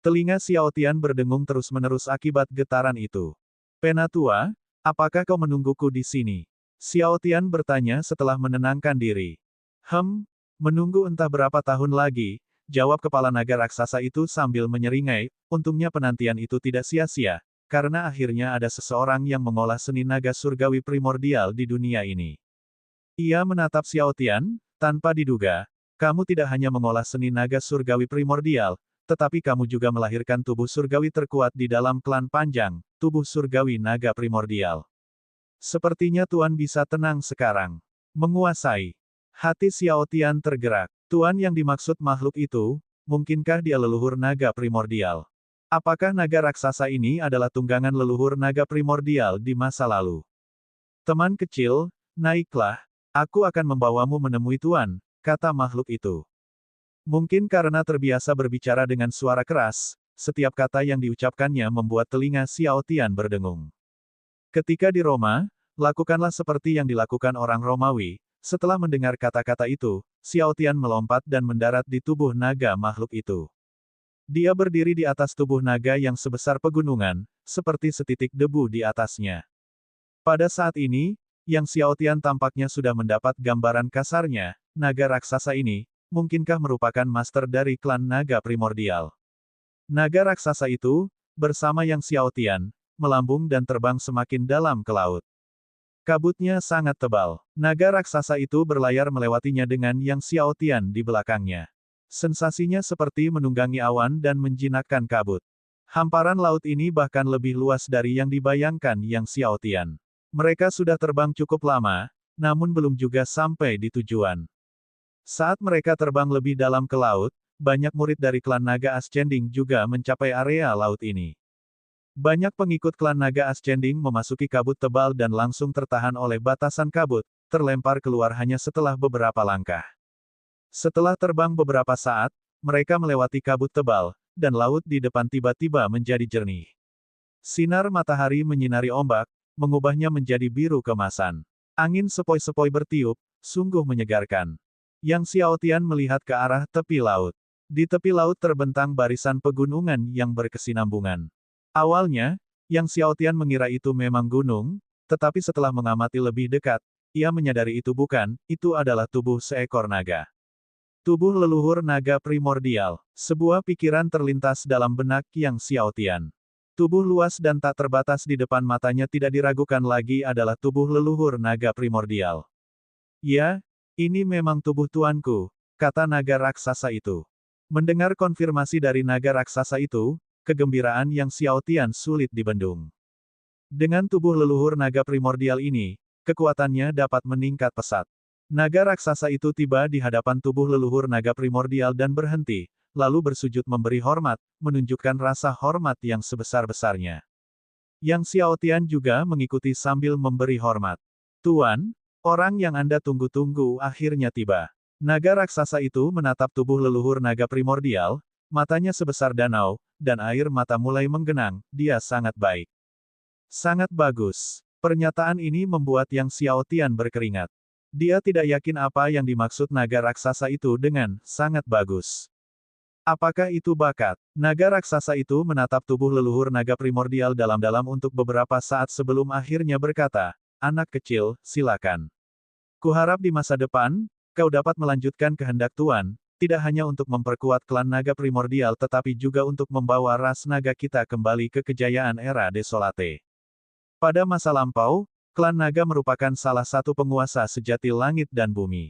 Telinga Xiao Tian berdengung terus-menerus akibat getaran itu. Penatua, apakah kau menungguku di sini? Xiao Tian bertanya setelah menenangkan diri. Menunggu entah berapa tahun lagi, jawab kepala naga raksasa itu sambil menyeringai, untungnya penantian itu tidak sia-sia, karena akhirnya ada seseorang yang mengolah seni naga surgawi primordial di dunia ini. Ia menatap Xiao Tian, tanpa diduga, kamu tidak hanya mengolah seni naga surgawi primordial, tetapi kamu juga melahirkan tubuh surgawi terkuat di dalam klan panjang, tubuh surgawi naga primordial. Sepertinya Tuan bisa tenang sekarang. Menguasai. Hati Xiao Tian tergerak. Tuan yang dimaksud makhluk itu, mungkinkah dia leluhur naga primordial? Apakah naga raksasa ini adalah tunggangan leluhur naga primordial di masa lalu? Teman kecil, naiklah, aku akan membawamu menemui Tuan, kata makhluk itu. Mungkin karena terbiasa berbicara dengan suara keras, setiap kata yang diucapkannya membuat telinga Xiao Tian berdengung. Ketika di Roma, lakukanlah seperti yang dilakukan orang Romawi. Setelah mendengar kata-kata itu, Xiao Tian melompat dan mendarat di tubuh naga makhluk itu. Dia berdiri di atas tubuh naga yang sebesar pegunungan, seperti setitik debu di atasnya. Pada saat ini, Yang Xiao Tian tampaknya sudah mendapat gambaran kasarnya, naga raksasa ini, mungkinkah merupakan master dari klan naga primordial. Naga raksasa itu, bersama Yang Xiao Tian, melambung dan terbang semakin dalam ke laut. Kabutnya sangat tebal. Naga raksasa itu berlayar melewatinya dengan Yang Xiao Tian di belakangnya. Sensasinya seperti menunggangi awan dan menjinakkan kabut. Hamparan laut ini bahkan lebih luas dari yang dibayangkan Yang Xiao Tian. Mereka sudah terbang cukup lama, namun belum juga sampai di tujuan. Saat mereka terbang lebih dalam ke laut, banyak murid dari klan naga Ascending juga mencapai area laut ini. Banyak pengikut klan naga Ascending memasuki kabut tebal dan langsung tertahan oleh batasan kabut, terlempar keluar hanya setelah beberapa langkah. Setelah terbang beberapa saat, mereka melewati kabut tebal, dan laut di depan tiba-tiba menjadi jernih. Sinar matahari menyinari ombak, mengubahnya menjadi biru kemasan. Angin sepoi-sepoi bertiup, sungguh menyegarkan. Yang Xiao Tian melihat ke arah tepi laut. Di tepi laut terbentang barisan pegunungan yang berkesinambungan. Awalnya, Yang Xiao Tian mengira itu memang gunung, tetapi setelah mengamati lebih dekat, ia menyadari itu bukan, itu adalah tubuh seekor naga. Tubuh leluhur naga primordial. Sebuah pikiran terlintas dalam benak Yang Xiao Tian. Tubuh luas dan tak terbatas di depan matanya tidak diragukan lagi adalah tubuh leluhur naga primordial. Ya, ini memang tubuh tuanku, kata naga raksasa itu. Mendengar konfirmasi dari naga raksasa itu, kegembiraan Yang Xiao Tian sulit dibendung. Dengan tubuh leluhur naga primordial ini, kekuatannya dapat meningkat pesat. Naga raksasa itu tiba di hadapan tubuh leluhur naga primordial dan berhenti, lalu bersujud memberi hormat, menunjukkan rasa hormat yang sebesar-besarnya. Yang Xiao Tian juga mengikuti sambil memberi hormat. Tuan, orang yang Anda tunggu-tunggu akhirnya tiba. Naga raksasa itu menatap tubuh leluhur naga primordial, matanya sebesar danau, dan air mata mulai menggenang, dia sangat baik. Sangat bagus. Pernyataan ini membuat Yang Xiao Tian berkeringat. Dia tidak yakin apa yang dimaksud naga raksasa itu dengan sangat bagus. Apakah itu bakat? Naga raksasa itu menatap tubuh leluhur naga primordial dalam-dalam untuk beberapa saat sebelum akhirnya berkata, anak kecil, silakan. Kuharap di masa depan, kau dapat melanjutkan kehendak Tuan, tidak hanya untuk memperkuat klan naga primordial tetapi juga untuk membawa ras naga kita kembali ke kejayaan era Desolate. Pada masa lampau, klan naga merupakan salah satu penguasa sejati langit dan bumi.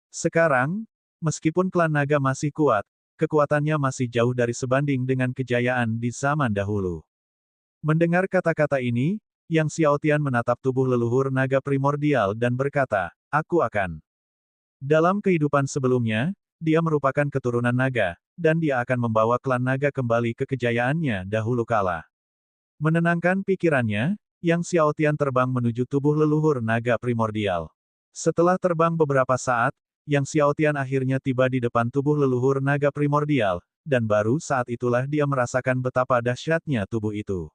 Sekarang, meskipun klan naga masih kuat, kekuatannya masih jauh dari sebanding dengan kejayaan di zaman dahulu. Mendengar kata-kata ini, Yang Xiao Tian menatap tubuh leluhur naga primordial dan berkata, aku akan. Dalam kehidupan sebelumnya, dia merupakan keturunan naga, dan dia akan membawa klan naga kembali ke kejayaannya dahulu kala. Menenangkan pikirannya, Yang Xiao Tian terbang menuju tubuh leluhur naga primordial. Setelah terbang beberapa saat, Yang Xiao Tian akhirnya tiba di depan tubuh leluhur naga primordial, dan baru saat itulah dia merasakan betapa dahsyatnya tubuh itu.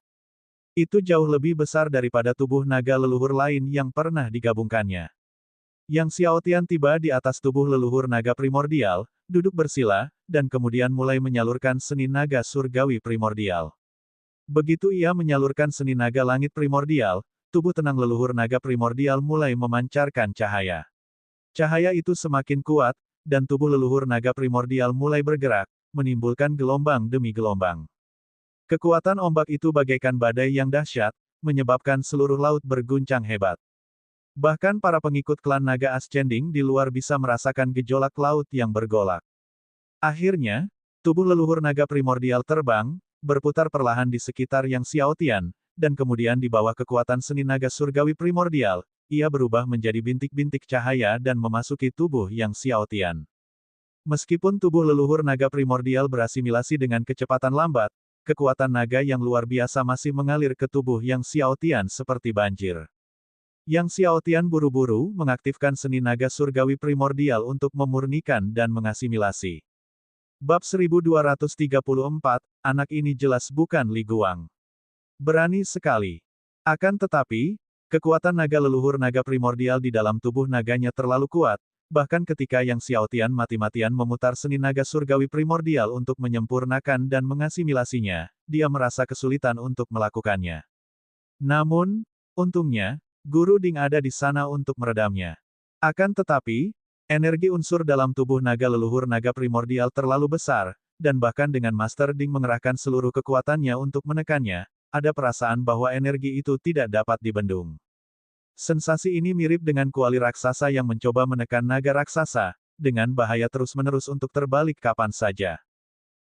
Itu jauh lebih besar daripada tubuh naga leluhur lain yang pernah digabungkannya. Yang Xiao Tian tiba di atas tubuh leluhur naga primordial, duduk bersila, dan kemudian mulai menyalurkan seni naga surgawi primordial. Begitu ia menyalurkan seni naga langit primordial, tubuh tenang leluhur naga primordial mulai memancarkan cahaya. Cahaya itu semakin kuat, dan tubuh leluhur naga primordial mulai bergerak, menimbulkan gelombang demi gelombang. Kekuatan ombak itu bagaikan badai yang dahsyat, menyebabkan seluruh laut berguncang hebat. Bahkan para pengikut klan naga Ascending di luar bisa merasakan gejolak laut yang bergolak. Akhirnya, tubuh leluhur naga primordial terbang, berputar perlahan di sekitar Yang Xiao Tian, dan kemudian di bawah kekuatan seni naga surgawi primordial, ia berubah menjadi bintik-bintik cahaya dan memasuki tubuh Yang Xiao Tian. Meskipun tubuh leluhur naga primordial berasimilasi dengan kecepatan lambat, kekuatan naga yang luar biasa masih mengalir ke tubuh Yang Xiao Tian seperti banjir. Yang Xiao Tian buru-buru mengaktifkan seni naga surgawi primordial untuk memurnikan dan mengasimilasi. Bab 1234, anak ini jelas bukan Li Guang. Berani sekali. Akan tetapi, kekuatan naga leluhur naga primordial di dalam tubuh naganya terlalu kuat, bahkan ketika Yang Xiao Tian mati-matian memutar seni naga surgawi primordial untuk menyempurnakan dan mengasimilasinya, dia merasa kesulitan untuk melakukannya. Namun, untungnya, Guru Ding ada di sana untuk meredamnya. Akan tetapi, energi unsur dalam tubuh naga leluhur naga primordial terlalu besar, dan bahkan dengan Master Ding mengerahkan seluruh kekuatannya untuk menekannya, ada perasaan bahwa energi itu tidak dapat dibendung. Sensasi ini mirip dengan kuali raksasa yang mencoba menekan naga raksasa, dengan bahaya terus-menerus untuk terbalik kapan saja.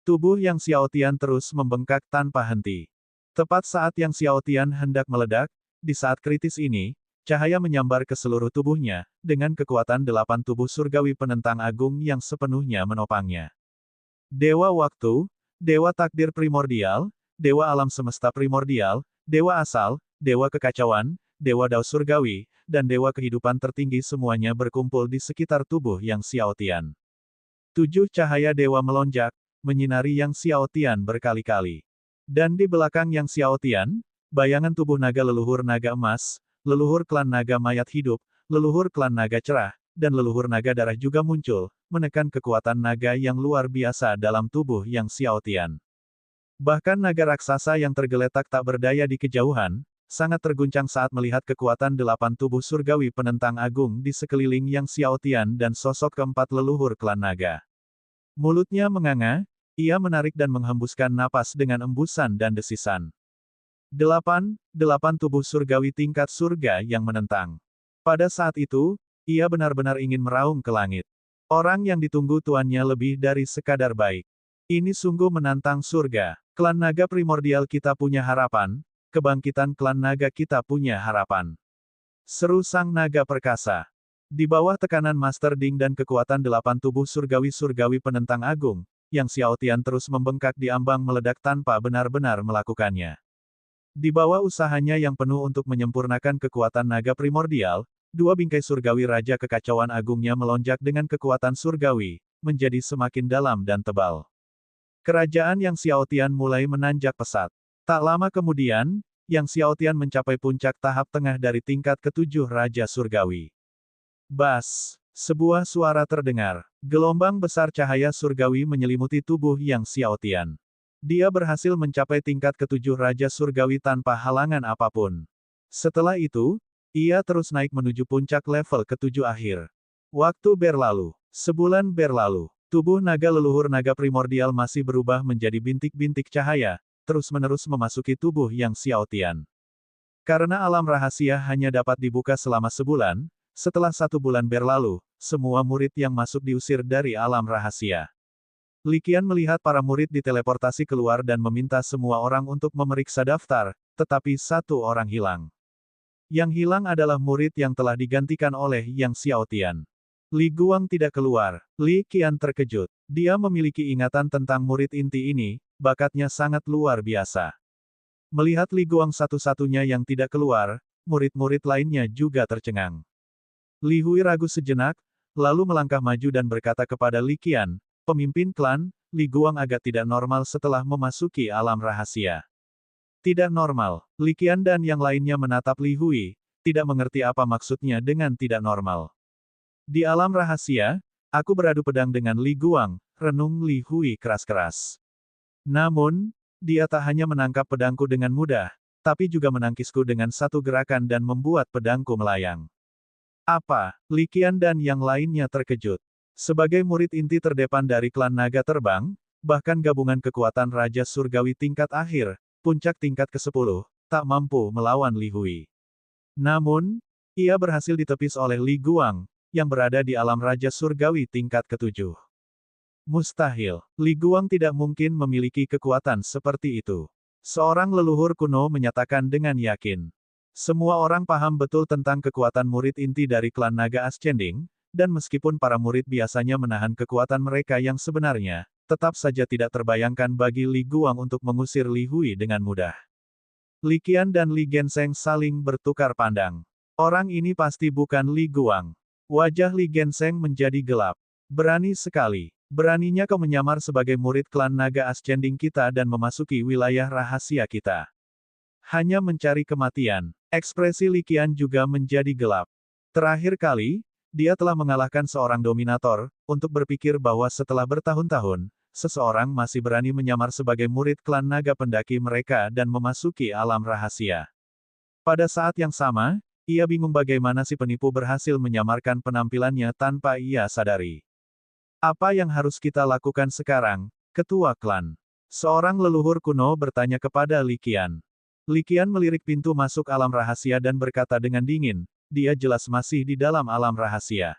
Tubuh Yang Xiao Tian terus membengkak tanpa henti. Tepat saat Yang Xiao Tian hendak meledak, di saat kritis ini, cahaya menyambar ke seluruh tubuhnya, dengan kekuatan 8 tubuh surgawi penentang agung yang sepenuhnya menopangnya. Dewa Waktu, Dewa Takdir Primordial, Dewa Alam Semesta Primordial, Dewa Asal, Dewa Kekacauan, Dewa Dao Surgawi, dan Dewa Kehidupan tertinggi semuanya berkumpul di sekitar tubuh Yang Xiao Tian. 7 cahaya dewa melonjak, menyinari Yang Xiao Tian berkali-kali. Dan di belakang Yang Xiao Tian, bayangan tubuh naga leluhur naga emas, leluhur klan naga mayat hidup, leluhur klan naga cerah, dan leluhur naga darah juga muncul, menekan kekuatan naga yang luar biasa dalam tubuh Yang Xiao Tian. Bahkan naga raksasa yang tergeletak tak berdaya di kejauhan, sangat terguncang saat melihat kekuatan 8 tubuh surgawi penentang agung di sekeliling Yang Xiao Tian dan sosok keempat leluhur klan naga. Mulutnya menganga, ia menarik dan menghembuskan napas dengan embusan dan desisan. 8 tubuh surgawi tingkat surga yang menentang. Pada saat itu, ia benar-benar ingin meraung ke langit. Orang yang ditunggu tuannya lebih dari sekadar baik. Ini sungguh menantang surga. Klan naga primordial kita punya harapan, kebangkitan klan naga kita punya harapan. Seru sang naga perkasa. Di bawah tekanan Master Ding dan kekuatan 8 tubuh surgawi-surgawi penentang agung, Yang Xiao Tian terus membengkak di ambang meledak tanpa benar-benar melakukannya. Di bawah usahanya yang penuh untuk menyempurnakan kekuatan naga primordial, 2 bingkai surgawi Raja Kekacauan Agungnya melonjak dengan kekuatan surgawi, menjadi semakin dalam dan tebal. Kerajaan Yang Xiao Tian mulai menanjak pesat. Tak lama kemudian, Yang Xiao Tian mencapai puncak tahap tengah dari tingkat ke-7 Raja Surgawi. Bas! Sebuah suara terdengar. Gelombang besar cahaya surgawi menyelimuti tubuh Yang Xiao Tian. Dia berhasil mencapai tingkat ke-7 Raja Surgawi tanpa halangan apapun. Setelah itu, ia terus naik menuju puncak level ke-7 akhir. Waktu berlalu. Sebulan berlalu. Tubuh naga leluhur naga primordial masih berubah menjadi bintik-bintik cahaya, terus-menerus memasuki tubuh Yang Xiao Tian. Karena alam rahasia hanya dapat dibuka selama sebulan, setelah 1 bulan berlalu, semua murid yang masuk diusir dari alam rahasia. Li Qian melihat para murid diteleportasi keluar dan meminta semua orang untuk memeriksa daftar, tetapi 1 orang hilang. Yang hilang adalah murid yang telah digantikan oleh Yang Xiao Tian. Li Guang tidak keluar. Li Qian terkejut. Dia memiliki ingatan tentang murid inti ini, bakatnya sangat luar biasa. Melihat Li Guang satu-satunya yang tidak keluar, murid-murid lainnya juga tercengang. Li Hui ragu sejenak, lalu melangkah maju dan berkata kepada Li Qian, pemimpin klan, Li Guang agak tidak normal setelah memasuki alam rahasia. Tidak normal. Li Qian dan yang lainnya menatap Li Hui, tidak mengerti apa maksudnya dengan tidak normal. Di alam rahasia, aku beradu pedang dengan Li Guang, renung Li Hui keras-keras. Namun, dia tak hanya menangkap pedangku dengan mudah, tapi juga menangkisku dengan satu gerakan dan membuat pedangku melayang. Apa? Li Qian dan yang lainnya terkejut. Sebagai murid inti terdepan dari klan naga terbang, bahkan gabungan kekuatan Raja Surgawi tingkat akhir, puncak tingkat ke-10, tak mampu melawan Li Hui. Namun, ia berhasil ditepis oleh Li Guang, yang berada di alam Raja Surgawi tingkat ke-7. Mustahil. Li Guang tidak mungkin memiliki kekuatan seperti itu. Seorang leluhur kuno menyatakan dengan yakin. Semua orang paham betul tentang kekuatan murid inti dari klan naga Ascending, dan meskipun para murid biasanya menahan kekuatan mereka yang sebenarnya, tetap saja tidak terbayangkan bagi Li Guang untuk mengusir Li Hui dengan mudah. Li Qian dan Li Genseng saling bertukar pandang. Orang ini pasti bukan Li Guang. Wajah Li Genseng menjadi gelap. Berani sekali. Beraninya kau menyamar sebagai murid klan naga Ascending kita dan memasuki wilayah rahasia kita. Hanya mencari kematian. Ekspresi Li Qian juga menjadi gelap. Terakhir kali, dia telah mengalahkan seorang dominator, untuk berpikir bahwa setelah bertahun-tahun, seseorang masih berani menyamar sebagai murid klan naga pendaki mereka dan memasuki alam rahasia. Pada saat yang sama, ia bingung bagaimana si penipu berhasil menyamarkan penampilannya tanpa ia sadari. Apa yang harus kita lakukan sekarang, ketua klan? Seorang leluhur kuno bertanya kepada Li Qian. Li Qian melirik pintu masuk alam rahasia dan berkata dengan dingin, dia jelas masih di dalam alam rahasia.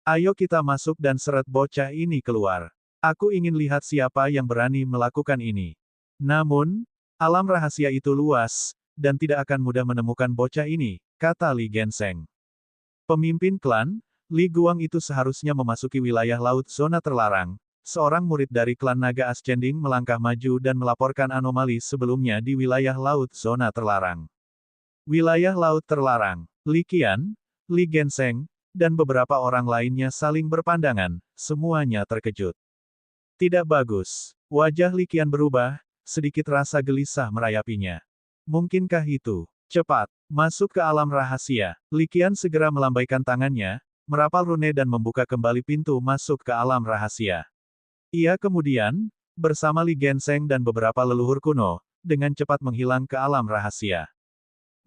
Ayo kita masuk dan seret bocah ini keluar. Aku ingin lihat siapa yang berani melakukan ini. Namun, alam rahasia itu luas, dan tidak akan mudah menemukan bocah ini, kata Li Genseng. Pemimpin klan, Li Guang itu seharusnya memasuki wilayah laut zona terlarang. Seorang murid dari klan naga Ascending melangkah maju dan melaporkan anomali sebelumnya di wilayah laut zona terlarang. Wilayah laut terlarang. Li Qian, Li Genseng, dan beberapa orang lainnya saling berpandangan, semuanya terkejut. Tidak bagus. Wajah Li Qian berubah, sedikit rasa gelisah merayapinya. Mungkinkah itu? Cepat, masuk ke alam rahasia. Li Qian segera melambaikan tangannya, merapal rune dan membuka kembali pintu masuk ke alam rahasia. Ia kemudian, bersama Li Genseng dan beberapa leluhur kuno, dengan cepat menghilang ke alam rahasia.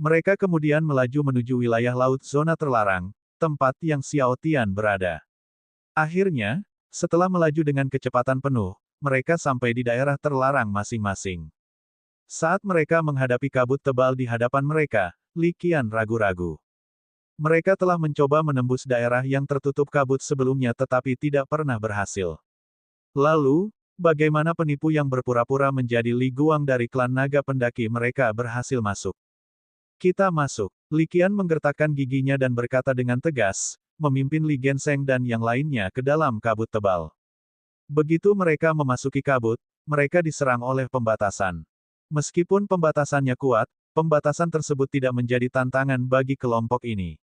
Mereka kemudian melaju menuju wilayah laut zona terlarang, tempat yang Xiao Tian berada. Akhirnya, setelah melaju dengan kecepatan penuh, mereka sampai di daerah terlarang masing-masing. Saat mereka menghadapi kabut tebal di hadapan mereka, Li Qian ragu-ragu. Mereka telah mencoba menembus daerah yang tertutup kabut sebelumnya tetapi tidak pernah berhasil. Lalu, bagaimana penipu yang berpura-pura menjadi Li Guang dari klan naga pendaki mereka berhasil masuk? Kita masuk. Li Qian menggertakkan giginya dan berkata dengan tegas, memimpin Li Genseng dan yang lainnya ke dalam kabut tebal. Begitu mereka memasuki kabut, mereka diserang oleh pembatasan. Meskipun pembatasannya kuat, pembatasan tersebut tidak menjadi tantangan bagi kelompok ini.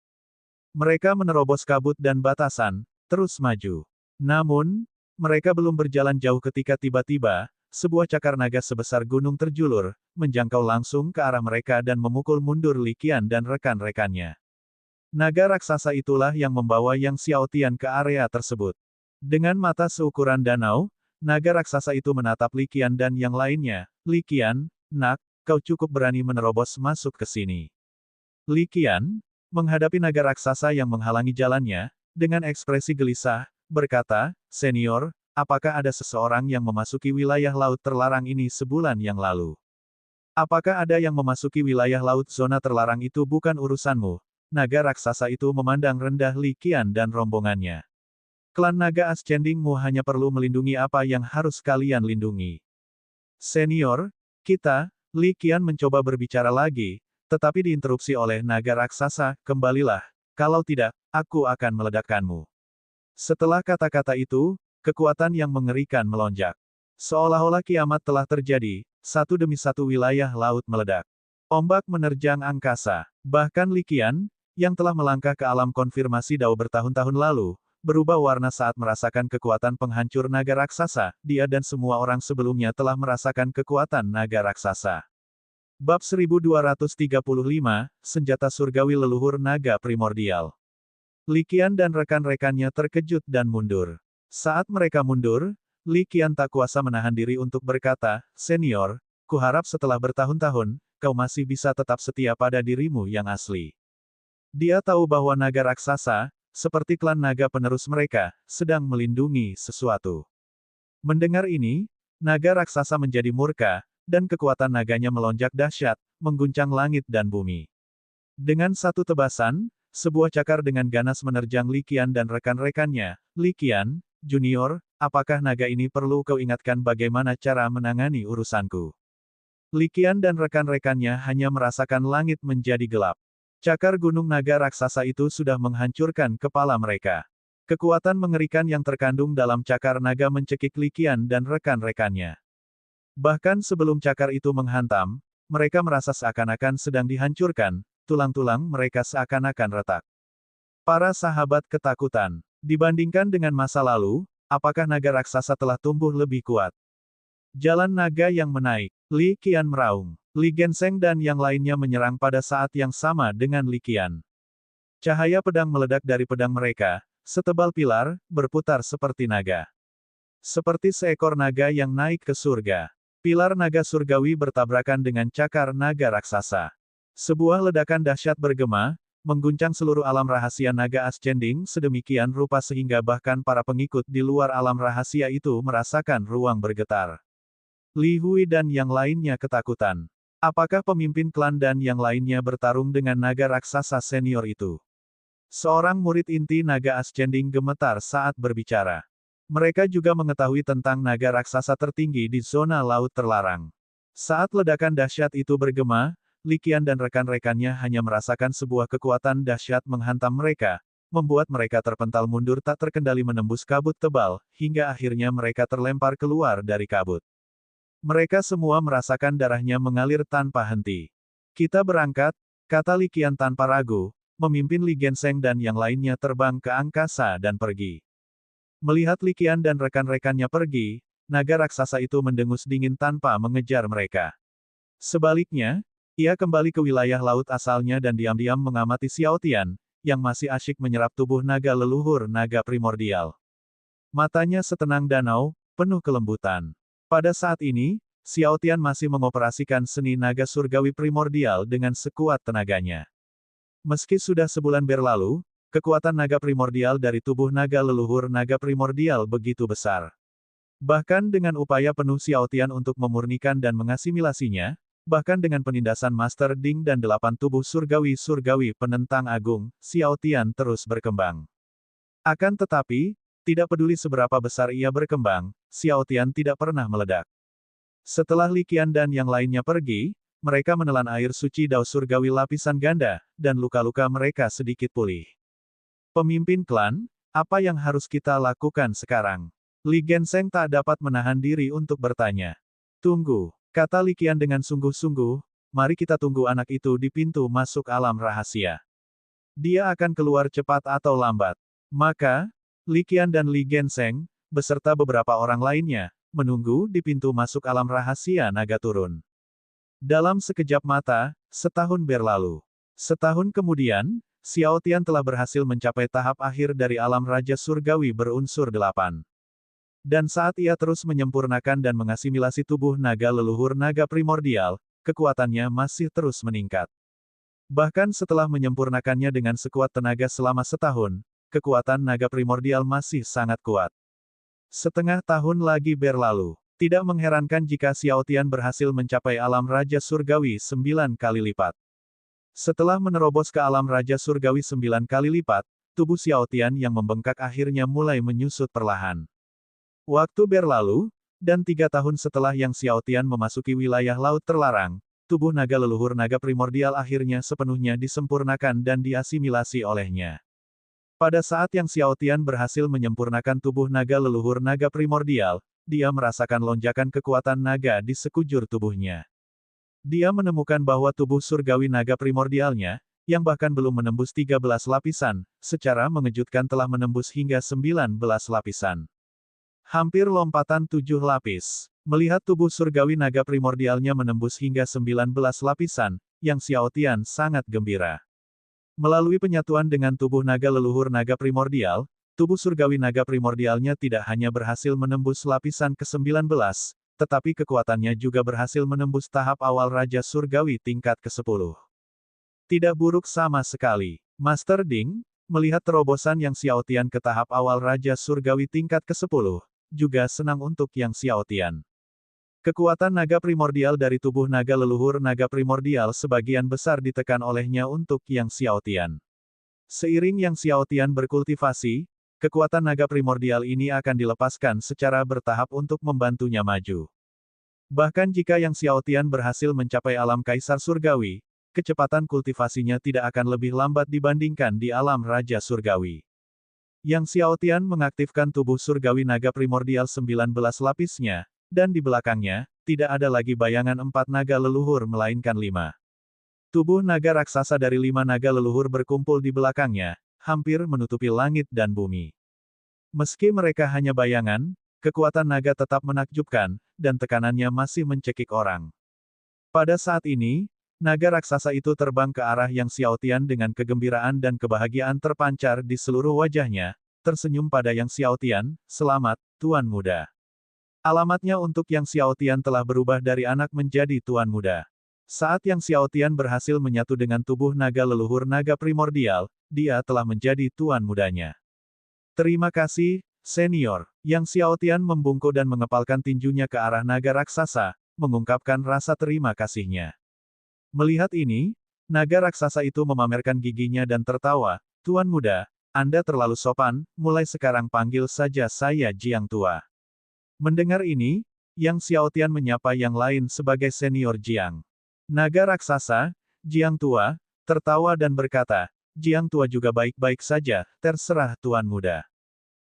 Mereka menerobos kabut dan batasan, terus maju. Namun, mereka belum berjalan jauh ketika tiba-tiba, sebuah cakar naga sebesar gunung terjulur, menjangkau langsung ke arah mereka dan memukul mundur Li Qian dan rekan-rekannya. Naga raksasa itulah yang membawa Yang Xiaotian ke area tersebut. Dengan mata seukuran danau, naga raksasa itu menatap Li Qian dan yang lainnya. Li Qian, nak, kau cukup berani menerobos masuk ke sini. Li Qian, menghadapi naga raksasa yang menghalangi jalannya, dengan ekspresi gelisah, berkata, senior, apakah ada seseorang yang memasuki wilayah laut terlarang ini sebulan yang lalu? Apakah ada yang memasuki wilayah laut zona terlarang itu bukan urusanmu? Naga raksasa itu memandang rendah Li Qian dan rombongannya. Klan naga Ascendingmu hanya perlu melindungi apa yang harus kalian lindungi. Senior, kita, Li Qian mencoba berbicara lagi, tetapi diinterupsi oleh naga raksasa, kembalilah, kalau tidak, aku akan meledakkanmu. Setelah kata-kata itu, kekuatan yang mengerikan melonjak. Seolah-olah kiamat telah terjadi, satu demi satu wilayah laut meledak. Ombak menerjang angkasa. Bahkan Li Qian, yang telah melangkah ke alam konfirmasi Dao bertahun-tahun lalu, berubah warna saat merasakan kekuatan penghancur naga raksasa. Dia dan semua orang sebelumnya telah merasakan kekuatan naga raksasa. Bab 1235, Senjata Surgawi Leluhur Naga Primordial. Li Qian dan rekan-rekannya terkejut dan mundur. Saat mereka mundur, Li Qian tak kuasa menahan diri untuk berkata, "Senior, kuharap setelah bertahun-tahun, kau masih bisa tetap setia pada dirimu yang asli." Dia tahu bahwa naga raksasa, seperti klan naga penerus mereka, sedang melindungi sesuatu. Mendengar ini, naga raksasa menjadi murka, dan kekuatan naganya melonjak dahsyat, mengguncang langit dan bumi. Dengan satu tebasan, sebuah cakar dengan ganas menerjang Li Qian dan rekan-rekannya. "Li Qian, Junior, apakah naga ini perlu kau ingatkan bagaimana cara menangani urusanku?" Li Qian dan rekan-rekannya hanya merasakan langit menjadi gelap. Cakar gunung naga raksasa itu sudah menghancurkan kepala mereka. Kekuatan mengerikan yang terkandung dalam cakar naga mencekik Li Qian dan rekan-rekannya. Bahkan sebelum cakar itu menghantam, mereka merasa seakan-akan sedang dihancurkan, tulang-tulang mereka seakan-akan retak. Para sahabat ketakutan. Dibandingkan dengan masa lalu, apakah naga raksasa telah tumbuh lebih kuat? Jalan naga yang menaik. Li Qian meraung. Li Genseng dan yang lainnya menyerang pada saat yang sama dengan Li Qian. Cahaya pedang meledak dari pedang mereka, setebal pilar, berputar seperti naga. Seperti seekor naga yang naik ke surga. Pilar naga surgawi bertabrakan dengan cakar naga raksasa. Sebuah ledakan dahsyat bergema, mengguncang seluruh alam rahasia naga ascending sedemikian rupa sehingga bahkan para pengikut di luar alam rahasia itu merasakan ruang bergetar. Li Hui dan yang lainnya ketakutan. Apakah pemimpin klan dan yang lainnya bertarung dengan naga raksasa senior itu? Seorang murid inti naga ascending gemetar saat berbicara. Mereka juga mengetahui tentang naga raksasa tertinggi di zona laut terlarang. Saat ledakan dahsyat itu bergema, Li Qian dan rekan-rekannya hanya merasakan sebuah kekuatan dahsyat menghantam mereka, membuat mereka terpental mundur tak terkendali menembus kabut tebal, hingga akhirnya mereka terlempar keluar dari kabut. Mereka semua merasakan darahnya mengalir tanpa henti. "Kita berangkat," kata Li Qian tanpa ragu, memimpin Li Genseng dan yang lainnya terbang ke angkasa dan pergi. Melihat Li Qian dan rekan-rekannya pergi, naga raksasa itu mendengus dingin tanpa mengejar mereka. Sebaliknya, ia kembali ke wilayah laut asalnya dan diam-diam mengamati Xiao Tian, yang masih asyik menyerap tubuh naga leluhur naga primordial. Matanya setenang danau, penuh kelembutan. Pada saat ini, Xiao Tian masih mengoperasikan seni naga surgawi primordial dengan sekuat tenaganya. Meski sudah sebulan berlalu, kekuatan naga primordial dari tubuh naga leluhur naga primordial begitu besar. Bahkan dengan upaya penuh Xiao Tian untuk memurnikan dan mengasimilasinya, bahkan dengan penindasan Master Ding dan 8 tubuh surgawi-surgawi penentang agung, Xiao Tian terus berkembang. Akan tetapi, tidak peduli seberapa besar ia berkembang, Xiao Tian tidak pernah meledak. Setelah Li Qian dan yang lainnya pergi, mereka menelan air suci dao surgawi lapisan ganda, dan luka-luka mereka sedikit pulih. Pemimpin klan, apa yang harus kita lakukan sekarang? Li Genseng tak dapat menahan diri untuk bertanya. "Tunggu," kata Li Qian dengan sungguh-sungguh, "mari kita tunggu anak itu di pintu masuk alam rahasia. Dia akan keluar cepat atau lambat." Maka, Li Qian dan Li Genseng, beserta beberapa orang lainnya, menunggu di pintu masuk alam rahasia naga turun. Dalam sekejap mata, setahun berlalu. Setahun kemudian, Xiao Tian telah berhasil mencapai tahap akhir dari alam Raja Surgawi berunsur 8. Dan saat ia terus menyempurnakan dan mengasimilasi tubuh naga leluhur naga primordial, kekuatannya masih terus meningkat. Bahkan setelah menyempurnakannya dengan sekuat tenaga selama setahun, kekuatan naga primordial masih sangat kuat. Setengah tahun lagi berlalu. Tidak mengherankan jika Xiao Tian berhasil mencapai alam Raja Surgawi 9 kali lipat. Setelah menerobos ke alam Raja Surgawi 9 kali lipat, tubuh Xiao Tian yang membengkak akhirnya mulai menyusut perlahan. Waktu berlalu, dan 3 tahun setelah yang Xiao Tian memasuki wilayah laut terlarang, tubuh naga leluhur naga primordial akhirnya sepenuhnya disempurnakan dan diasimilasi olehnya. Pada saat yang Xiao Tian berhasil menyempurnakan tubuh naga leluhur naga primordial, dia merasakan lonjakan kekuatan naga di sekujur tubuhnya. Dia menemukan bahwa tubuh surgawi naga primordialnya, yang bahkan belum menembus 13 lapisan, secara mengejutkan telah menembus hingga 19 lapisan. Hampir lompatan 7 lapis. Melihat tubuh surgawi naga primordialnya menembus hingga 19 lapisan, Yang Xiaotian sangat gembira. Melalui penyatuan dengan tubuh naga leluhur naga primordial, tubuh surgawi naga primordialnya tidak hanya berhasil menembus lapisan ke-19, tetapi kekuatannya juga berhasil menembus tahap awal Raja Surgawi tingkat ke-10. Tidak buruk sama sekali. Master Ding, melihat terobosan Yang Xiaotian ke tahap awal Raja Surgawi tingkat ke-10, juga senang untuk Yang Xiaotian. Kekuatan naga primordial dari tubuh naga leluhur naga primordial sebagian besar ditekan olehnya untuk Yang Xiaotian. Seiring Yang Xiaotian berkultivasi, kekuatan naga primordial ini akan dilepaskan secara bertahap untuk membantunya maju. Bahkan jika Yang Xiaotian berhasil mencapai alam Kaisar Surgawi, kecepatan kultivasinya tidak akan lebih lambat dibandingkan di alam Raja Surgawi. Yang Xiaotian mengaktifkan tubuh surgawi naga primordial 19 lapisnya, dan di belakangnya, tidak ada lagi bayangan 4 naga leluhur melainkan 5. Tubuh naga raksasa dari 5 naga leluhur berkumpul di belakangnya, hampir menutupi langit dan bumi. Meski mereka hanya bayangan, kekuatan naga tetap menakjubkan, dan tekanannya masih mencekik orang. Pada saat ini, naga raksasa itu terbang ke arah Yang Xiaotian dengan kegembiraan dan kebahagiaan terpancar di seluruh wajahnya, tersenyum pada Yang Xiaotian, "Selamat, Tuan Muda." Alamatnya untuk Yang Xiaotian telah berubah dari anak menjadi Tuan Muda. Saat Yang Xiaotian berhasil menyatu dengan tubuh naga leluhur naga primordial, dia telah menjadi Tuan Mudanya. "Terima kasih, Senior." Yang Xiaotian membungkuk dan mengepalkan tinjunya ke arah naga raksasa, mengungkapkan rasa terima kasihnya. Melihat ini, naga raksasa itu memamerkan giginya dan tertawa, "Tuan Muda, Anda terlalu sopan, mulai sekarang panggil saja saya Jiang Tua." Mendengar ini, Yang Xiaotian menyapa yang lain sebagai Senior Jiang. Naga raksasa, Jiang Tua, tertawa dan berkata, "Jiang Tua juga baik-baik saja, terserah Tuan Muda."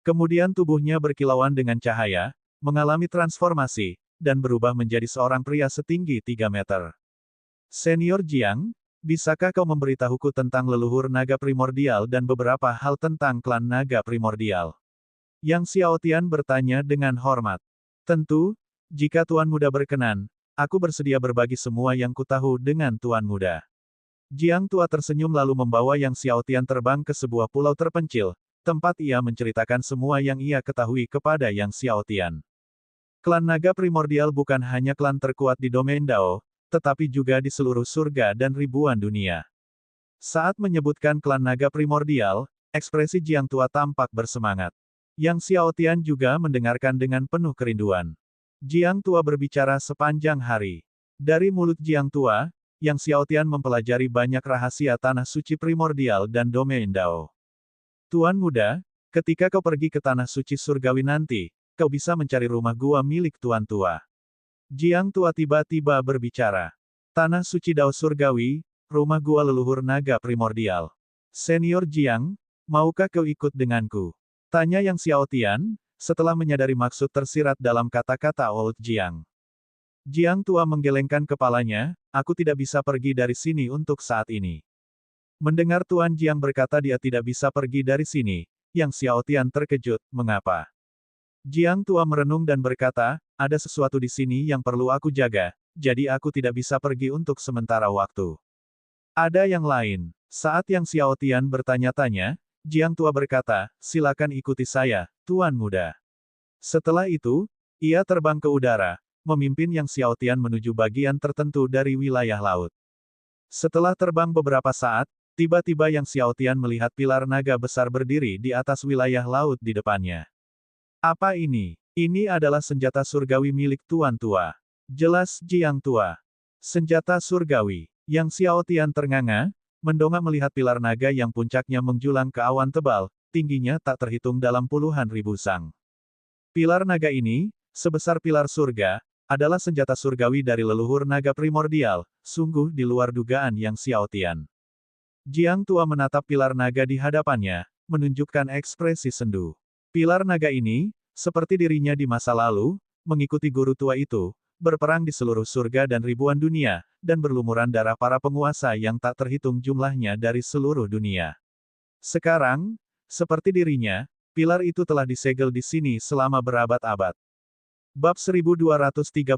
Kemudian tubuhnya berkilauan dengan cahaya, mengalami transformasi, dan berubah menjadi seorang pria setinggi 3 meter. "Senior Jiang, bisakah kau memberitahuku tentang leluhur naga primordial dan beberapa hal tentang klan naga primordial?" Yang Xiaotian bertanya dengan hormat. "Tentu, jika Tuan Muda berkenan, aku bersedia berbagi semua yang kutahu dengan Tuan Muda." Jiang Tua tersenyum lalu membawa Yang Xiaotian terbang ke sebuah pulau terpencil, tempat ia menceritakan semua yang ia ketahui kepada Yang Xiaotian. Klan naga primordial bukan hanya klan terkuat di domain Dao, tetapi juga di seluruh surga dan ribuan dunia. Saat menyebutkan klan naga primordial, ekspresi Jiang Tua tampak bersemangat. Yang Xiaotian juga mendengarkan dengan penuh kerinduan. Jiang Tua berbicara sepanjang hari. Dari mulut Jiang Tua, Yang Xiaotian mempelajari banyak rahasia tanah suci primordial dan domain Dao. "Tuan Muda, ketika kau pergi ke tanah suci surgawi nanti, kau bisa mencari rumah gua milik Tuan Tua." Jiang Tua tiba-tiba berbicara. "Tanah suci Dao surgawi, rumah gua leluhur naga primordial. Senior Jiang, maukah kau ikut denganku?" Tanya Yang Xiaotian, setelah menyadari maksud tersirat dalam kata-kata Old Jiang. Jiang Tua menggelengkan kepalanya, "Aku tidak bisa pergi dari sini untuk saat ini." Mendengar Tuan Jiang berkata dia tidak bisa pergi dari sini, Yang Xiaotian terkejut, "Mengapa?" Jiang Tua merenung dan berkata, "Ada sesuatu di sini yang perlu aku jaga, jadi aku tidak bisa pergi untuk sementara waktu." "Ada yang lain?" Saat Yang Xiaotian bertanya-tanya, Jiang Tua berkata, "Silakan ikuti saya, Tuan Muda." Setelah itu, ia terbang ke udara, memimpin Yang Xiaotian menuju bagian tertentu dari wilayah laut. Setelah terbang beberapa saat, tiba-tiba Yang Xiaotian melihat pilar naga besar berdiri di atas wilayah laut di depannya. "Apa ini?" "Ini adalah senjata surgawi milik Tuan Tua." Jelas Jiang Tua. "Senjata surgawi." Yang Xiaotian ternganga, mendongak melihat pilar naga yang puncaknya menjulang ke awan tebal, tingginya tak terhitung dalam puluhan ribu sang. Pilar naga ini, sebesar pilar surga, adalah senjata surgawi dari leluhur naga primordial, sungguh di luar dugaan Yang Xiaotian. Jiang Tua menatap pilar naga di hadapannya, menunjukkan ekspresi sendu. Pilar naga ini, seperti dirinya di masa lalu, mengikuti guru tua itu, berperang di seluruh surga dan ribuan dunia, dan berlumuran darah para penguasa yang tak terhitung jumlahnya dari seluruh dunia. Sekarang, seperti dirinya, pilar itu telah disegel di sini selama berabad-abad. Bab 1236,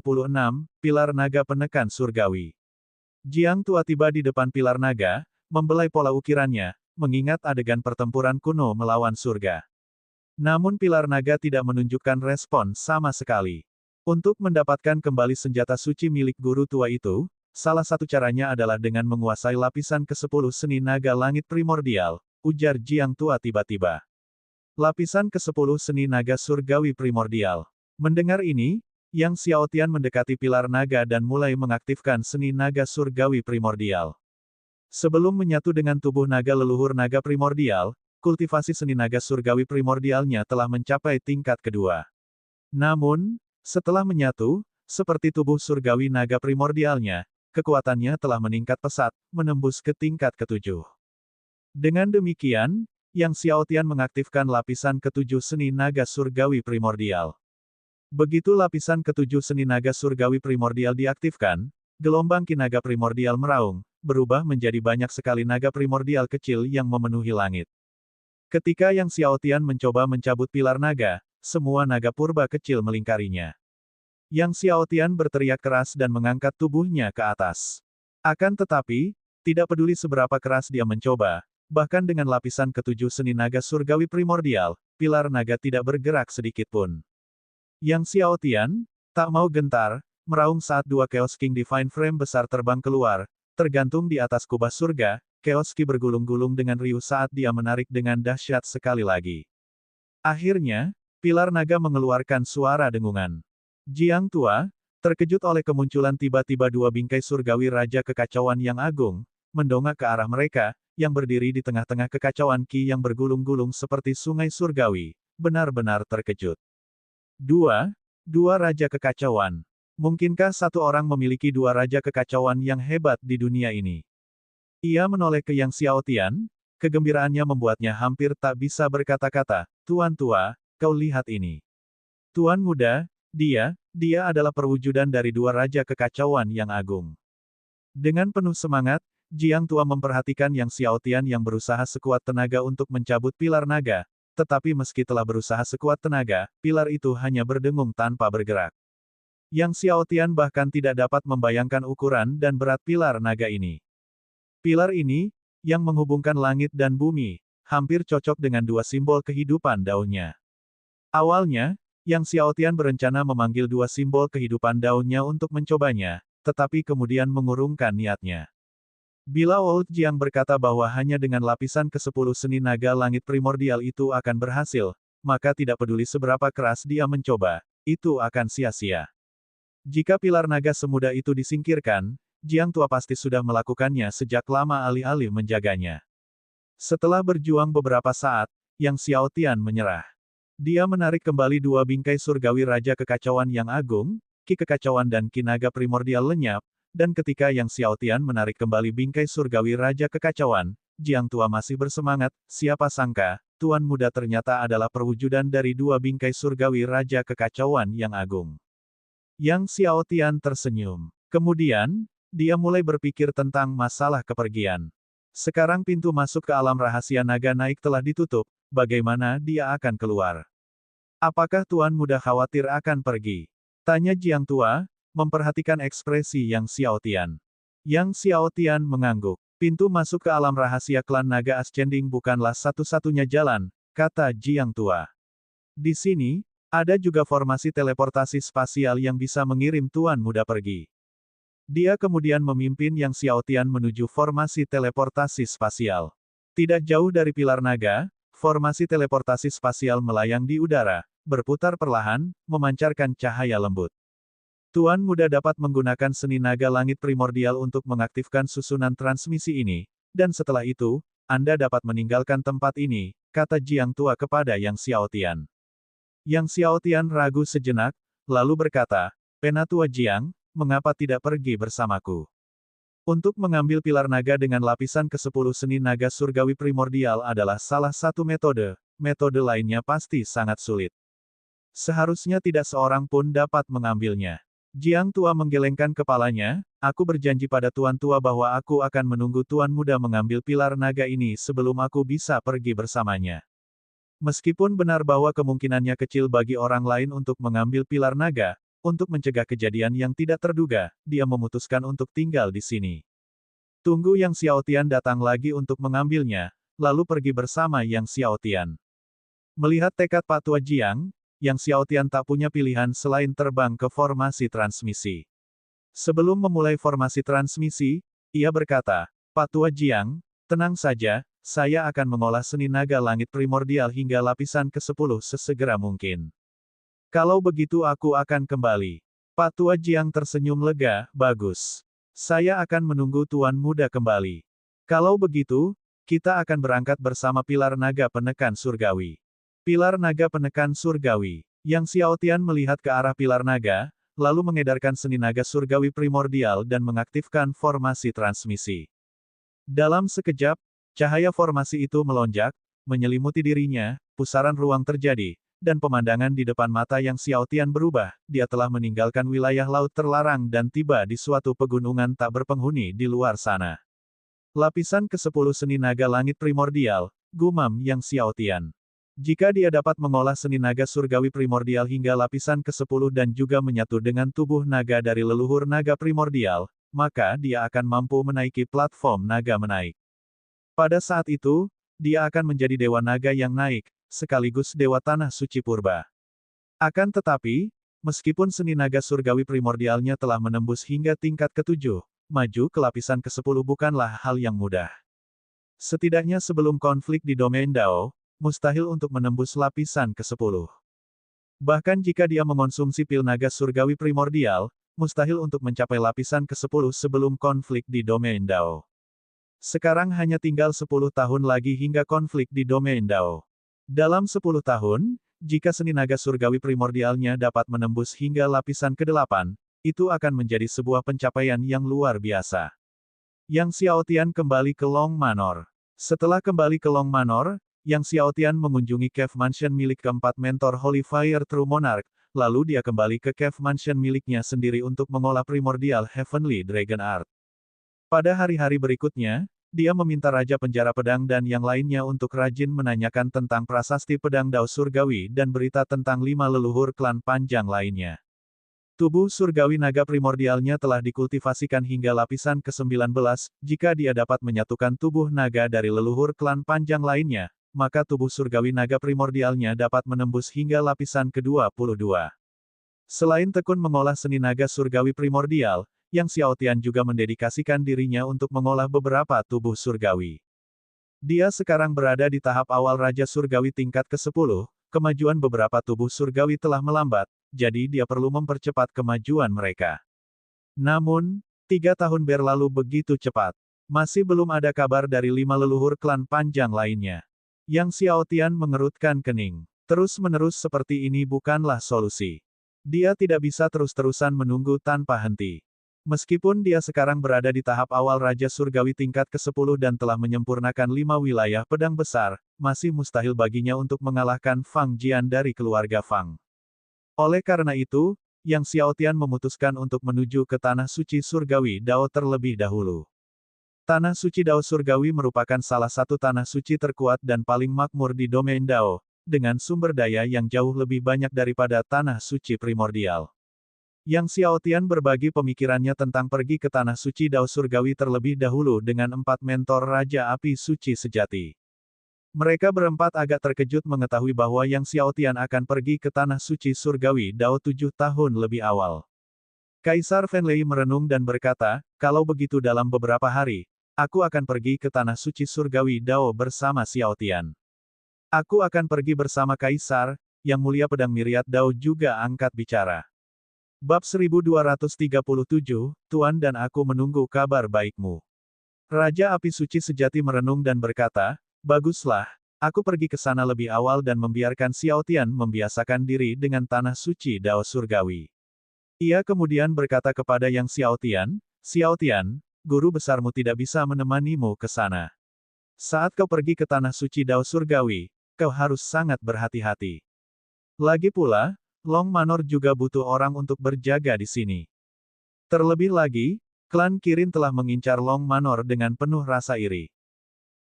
Pilar Naga Penekan Surgawi. Jiang Tua tiba di depan pilar naga, membelai pola ukirannya, mengingat adegan pertempuran kuno melawan surga. Namun pilar naga tidak menunjukkan respon sama sekali. Untuk mendapatkan kembali senjata suci milik guru tua itu, salah satu caranya adalah dengan menguasai lapisan ke-10 seni naga langit primordial, ujar Jiang Tua tiba-tiba. Lapisan ke-10 seni naga surgawi primordial. Mendengar ini, Yang Xiaotian mendekati pilar naga dan mulai mengaktifkan seni naga surgawi primordial. Sebelum menyatu dengan tubuh naga leluhur naga primordial, kultivasi seni naga surgawi primordialnya telah mencapai tingkat kedua. Namun, setelah menyatu, seperti tubuh surgawi naga primordialnya, kekuatannya telah meningkat pesat, menembus ke tingkat ketujuh. Dengan demikian, Yang Xiaotian mengaktifkan lapisan ketujuh seni naga surgawi primordial. Begitu lapisan ketujuh seni naga surgawi primordial diaktifkan, gelombang ki naga primordial meraung, berubah menjadi banyak sekali naga primordial kecil yang memenuhi langit. Ketika Yang Xiaotian mencoba mencabut pilar naga, semua naga purba kecil melingkarinya. Yang Xiaotian berteriak keras dan mengangkat tubuhnya ke atas. Akan tetapi, tidak peduli seberapa keras dia mencoba, bahkan dengan lapisan ketujuh seni naga surgawi primordial, pilar naga tidak bergerak sedikitpun. Yang Xiaotian tak mau gentar, meraung saat dua Chaos King Divine Frame besar terbang keluar, tergantung di atas kubah surga. Chaos Ki bergulung-gulung dengan riuh saat dia menarik dengan dahsyat sekali lagi. Akhirnya, pilar naga mengeluarkan suara dengungan. Jiang Tua, terkejut oleh kemunculan tiba-tiba dua bingkai surgawi Raja Kekacauan yang agung, mendongak ke arah mereka, yang berdiri di tengah-tengah kekacauan Ki yang bergulung-gulung seperti sungai surgawi, benar-benar terkejut. Dua Raja Kekacauan. Mungkinkah satu orang memiliki dua Raja Kekacauan yang hebat di dunia ini? Ia menoleh ke Yang Xiaotian, kegembiraannya membuatnya hampir tak bisa berkata-kata. Tuan tua, kau lihat ini. Tuan muda, dia adalah perwujudan dari dua Raja Kekacauan yang agung. Dengan penuh semangat, Jiang Tua memperhatikan Yang Xiaotian yang berusaha sekuat tenaga untuk mencabut pilar naga, tetapi meski telah berusaha sekuat tenaga, pilar itu hanya berdengung tanpa bergerak. Yang Xiaotian bahkan tidak dapat membayangkan ukuran dan berat pilar naga ini. Pilar ini, yang menghubungkan langit dan bumi, hampir cocok dengan dua simbol kehidupan daunnya. Awalnya, Yang Xiaotian berencana memanggil dua simbol kehidupan daunnya untuk mencobanya, tetapi kemudian mengurungkan niatnya. Bila Old Jiang berkata bahwa hanya dengan lapisan ke-10 seni naga langit primordial itu akan berhasil, maka tidak peduli seberapa keras dia mencoba, itu akan sia-sia. Jika pilar naga semudah itu disingkirkan, Jiang Tua pasti sudah melakukannya sejak lama alih-alih menjaganya. Setelah berjuang beberapa saat, Yang Xiaotian menyerah. Dia menarik kembali dua bingkai surgawi Raja Kekacauan yang agung, Ki Kekacauan dan Ki Naga Primordial lenyap, dan ketika Yang Xiaotian menarik kembali bingkai surgawi Raja Kekacauan, Jiang Tua masih bersemangat, siapa sangka, Tuan Muda ternyata adalah perwujudan dari dua bingkai surgawi Raja Kekacauan yang agung. Yang Xiaotian tersenyum. Kemudian, dia mulai berpikir tentang masalah kepergian. Sekarang pintu masuk ke alam rahasia naga naik telah ditutup, bagaimana dia akan keluar? Apakah Tuan Muda khawatir akan pergi? Tanya Jiang Tua, memperhatikan ekspresi Yang Xiaotian. Yang Xiaotian mengangguk. Pintu masuk ke alam rahasia klan naga Ascending bukanlah satu-satunya jalan, kata Jiang Tua. Di sini, ada juga formasi teleportasi spasial yang bisa mengirim Tuan Muda pergi. Dia kemudian memimpin Yang Xiaotian menuju formasi teleportasi spasial. Tidak jauh dari pilar naga, formasi teleportasi spasial melayang di udara, berputar perlahan, memancarkan cahaya lembut. Tuan Muda dapat menggunakan seni naga langit primordial untuk mengaktifkan susunan transmisi ini, dan setelah itu, Anda dapat meninggalkan tempat ini, kata Jiang Tua kepada Yang Xiaotian. Yang Xiaotian ragu sejenak, lalu berkata, Penatua Jiang, mengapa tidak pergi bersamaku? Untuk mengambil pilar naga dengan lapisan ke-10 seni naga surgawi primordial adalah salah satu metode lainnya pasti sangat sulit. Seharusnya tidak seorang pun dapat mengambilnya. Jiang tua menggelengkan kepalanya, aku berjanji pada Tuan tua bahwa aku akan menunggu Tuan muda mengambil pilar naga ini sebelum aku bisa pergi bersamanya. Meskipun benar bahwa kemungkinannya kecil bagi orang lain untuk mengambil pilar naga, untuk mencegah kejadian yang tidak terduga, dia memutuskan untuk tinggal di sini. Tunggu Yang Xiaotian datang lagi untuk mengambilnya, lalu pergi bersama Yang Xiaotian. Melihat tekad Pak Tua Jiang, Yang Xiaotian tak punya pilihan selain terbang ke formasi transmisi. Sebelum memulai formasi transmisi, ia berkata, Pak Tua Jiang, tenang saja, saya akan mengolah seni naga langit primordial hingga lapisan ke-10 sesegera mungkin. Kalau begitu aku akan kembali. Pak Tua Jiang tersenyum lega, bagus. Saya akan menunggu Tuan Muda kembali. Kalau begitu, kita akan berangkat bersama Pilar Naga Penekan Surgawi. Pilar Naga Penekan Surgawi. Yang Xiaotian melihat ke arah Pilar Naga, lalu mengedarkan seni naga surgawi primordial dan mengaktifkan formasi transmisi. Dalam sekejap, cahaya formasi itu melonjak, menyelimuti dirinya, pusaran ruang terjadi, dan pemandangan di depan mata Yang Xiaotian berubah, dia telah meninggalkan wilayah laut terlarang dan tiba di suatu pegunungan tak berpenghuni di luar sana. Lapisan ke-10 seni naga langit primordial, gumam Yang Xiaotian. Jika dia dapat mengolah seni naga surgawi primordial hingga lapisan ke-10 dan juga menyatu dengan tubuh naga dari leluhur naga primordial, maka dia akan mampu menaiki platform naga menaik. Pada saat itu, dia akan menjadi dewa naga yang naik, sekaligus dewa tanah suci purba. Akan tetapi, meskipun seni naga surgawi primordialnya telah menembus hingga tingkat ke-7, maju ke lapisan ke-10 bukanlah hal yang mudah. Setidaknya sebelum konflik di domain Dao, mustahil untuk menembus lapisan ke-10. Bahkan jika dia mengonsumsi pil naga surgawi primordial, mustahil untuk mencapai lapisan ke-10 sebelum konflik di domain Dao. Sekarang hanya tinggal 10 tahun lagi hingga konflik di domain Dao. Dalam 10 tahun, jika seni naga surgawi primordialnya dapat menembus hingga lapisan ke-8, itu akan menjadi sebuah pencapaian yang luar biasa. Yang Xiaotian kembali ke Long Manor. Setelah kembali ke Long Manor, Yang Xiaotian mengunjungi Cave Mansion milik keempat mentor Holy Fire True Monarch, lalu dia kembali ke Cave Mansion miliknya sendiri untuk mengolah primordial Heavenly Dragon Art. Pada hari-hari berikutnya, dia meminta Raja Penjara Pedang dan yang lainnya untuk rajin menanyakan tentang prasasti pedang Dao Surgawi dan berita tentang 5 leluhur klan panjang lainnya. Tubuh surgawi naga primordialnya telah dikultivasikan hingga lapisan ke-19, jika dia dapat menyatukan tubuh naga dari leluhur klan panjang lainnya, maka tubuh surgawi naga primordialnya dapat menembus hingga lapisan ke-22. Selain tekun mengolah seni naga surgawi primordial, Yang Xiaotian juga mendedikasikan dirinya untuk mengolah beberapa tubuh surgawi. Dia sekarang berada di tahap awal Raja Surgawi tingkat ke-10, kemajuan beberapa tubuh surgawi telah melambat, jadi dia perlu mempercepat kemajuan mereka. Namun, 3 tahun berlalu begitu cepat. Masih belum ada kabar dari 5 leluhur klan panjang lainnya. Yang Xiaotian mengerutkan kening. Terus-menerus seperti ini bukanlah solusi. Dia tidak bisa terus-terusan menunggu tanpa henti. Meskipun dia sekarang berada di tahap awal Raja Surgawi tingkat ke-10 dan telah menyempurnakan 5 wilayah pedang besar, masih mustahil baginya untuk mengalahkan Fang Jian dari keluarga Fang. Oleh karena itu, Yang Xiaotian memutuskan untuk menuju ke Tanah Suci Surgawi Dao terlebih dahulu. Tanah Suci Dao Surgawi merupakan salah satu tanah suci terkuat dan paling makmur di domain Dao, dengan sumber daya yang jauh lebih banyak daripada Tanah Suci Primordial. Yang Xiaotian berbagi pemikirannya tentang pergi ke Tanah Suci Dao Surgawi terlebih dahulu dengan 4 mentor Raja Api Suci Sejati. Mereka berempat agak terkejut mengetahui bahwa Yang Xiaotian akan pergi ke Tanah Suci Surgawi Dao 7 tahun lebih awal. Kaisar Fenlei merenung dan berkata, kalau begitu dalam beberapa hari, aku akan pergi ke Tanah Suci Surgawi Dao bersama Xiaotian. Aku akan pergi bersama Kaisar, Yang Mulia Pedang Myriad Dao juga angkat bicara. Bab 1237, Tuan dan aku menunggu kabar baikmu. Raja Api Suci Sejati merenung dan berkata, baguslah, aku pergi ke sana lebih awal dan membiarkan Xiaotian membiasakan diri dengan Tanah Suci Dao Surgawi. Ia kemudian berkata kepada Yang Xiaotian, Xiaotian, guru besarmu tidak bisa menemanimu ke sana. Saat kau pergi ke Tanah Suci Dao Surgawi, kau harus sangat berhati-hati. Lagi pula, Long Manor juga butuh orang untuk berjaga di sini. Terlebih lagi, klan Kirin telah mengincar Long Manor dengan penuh rasa iri.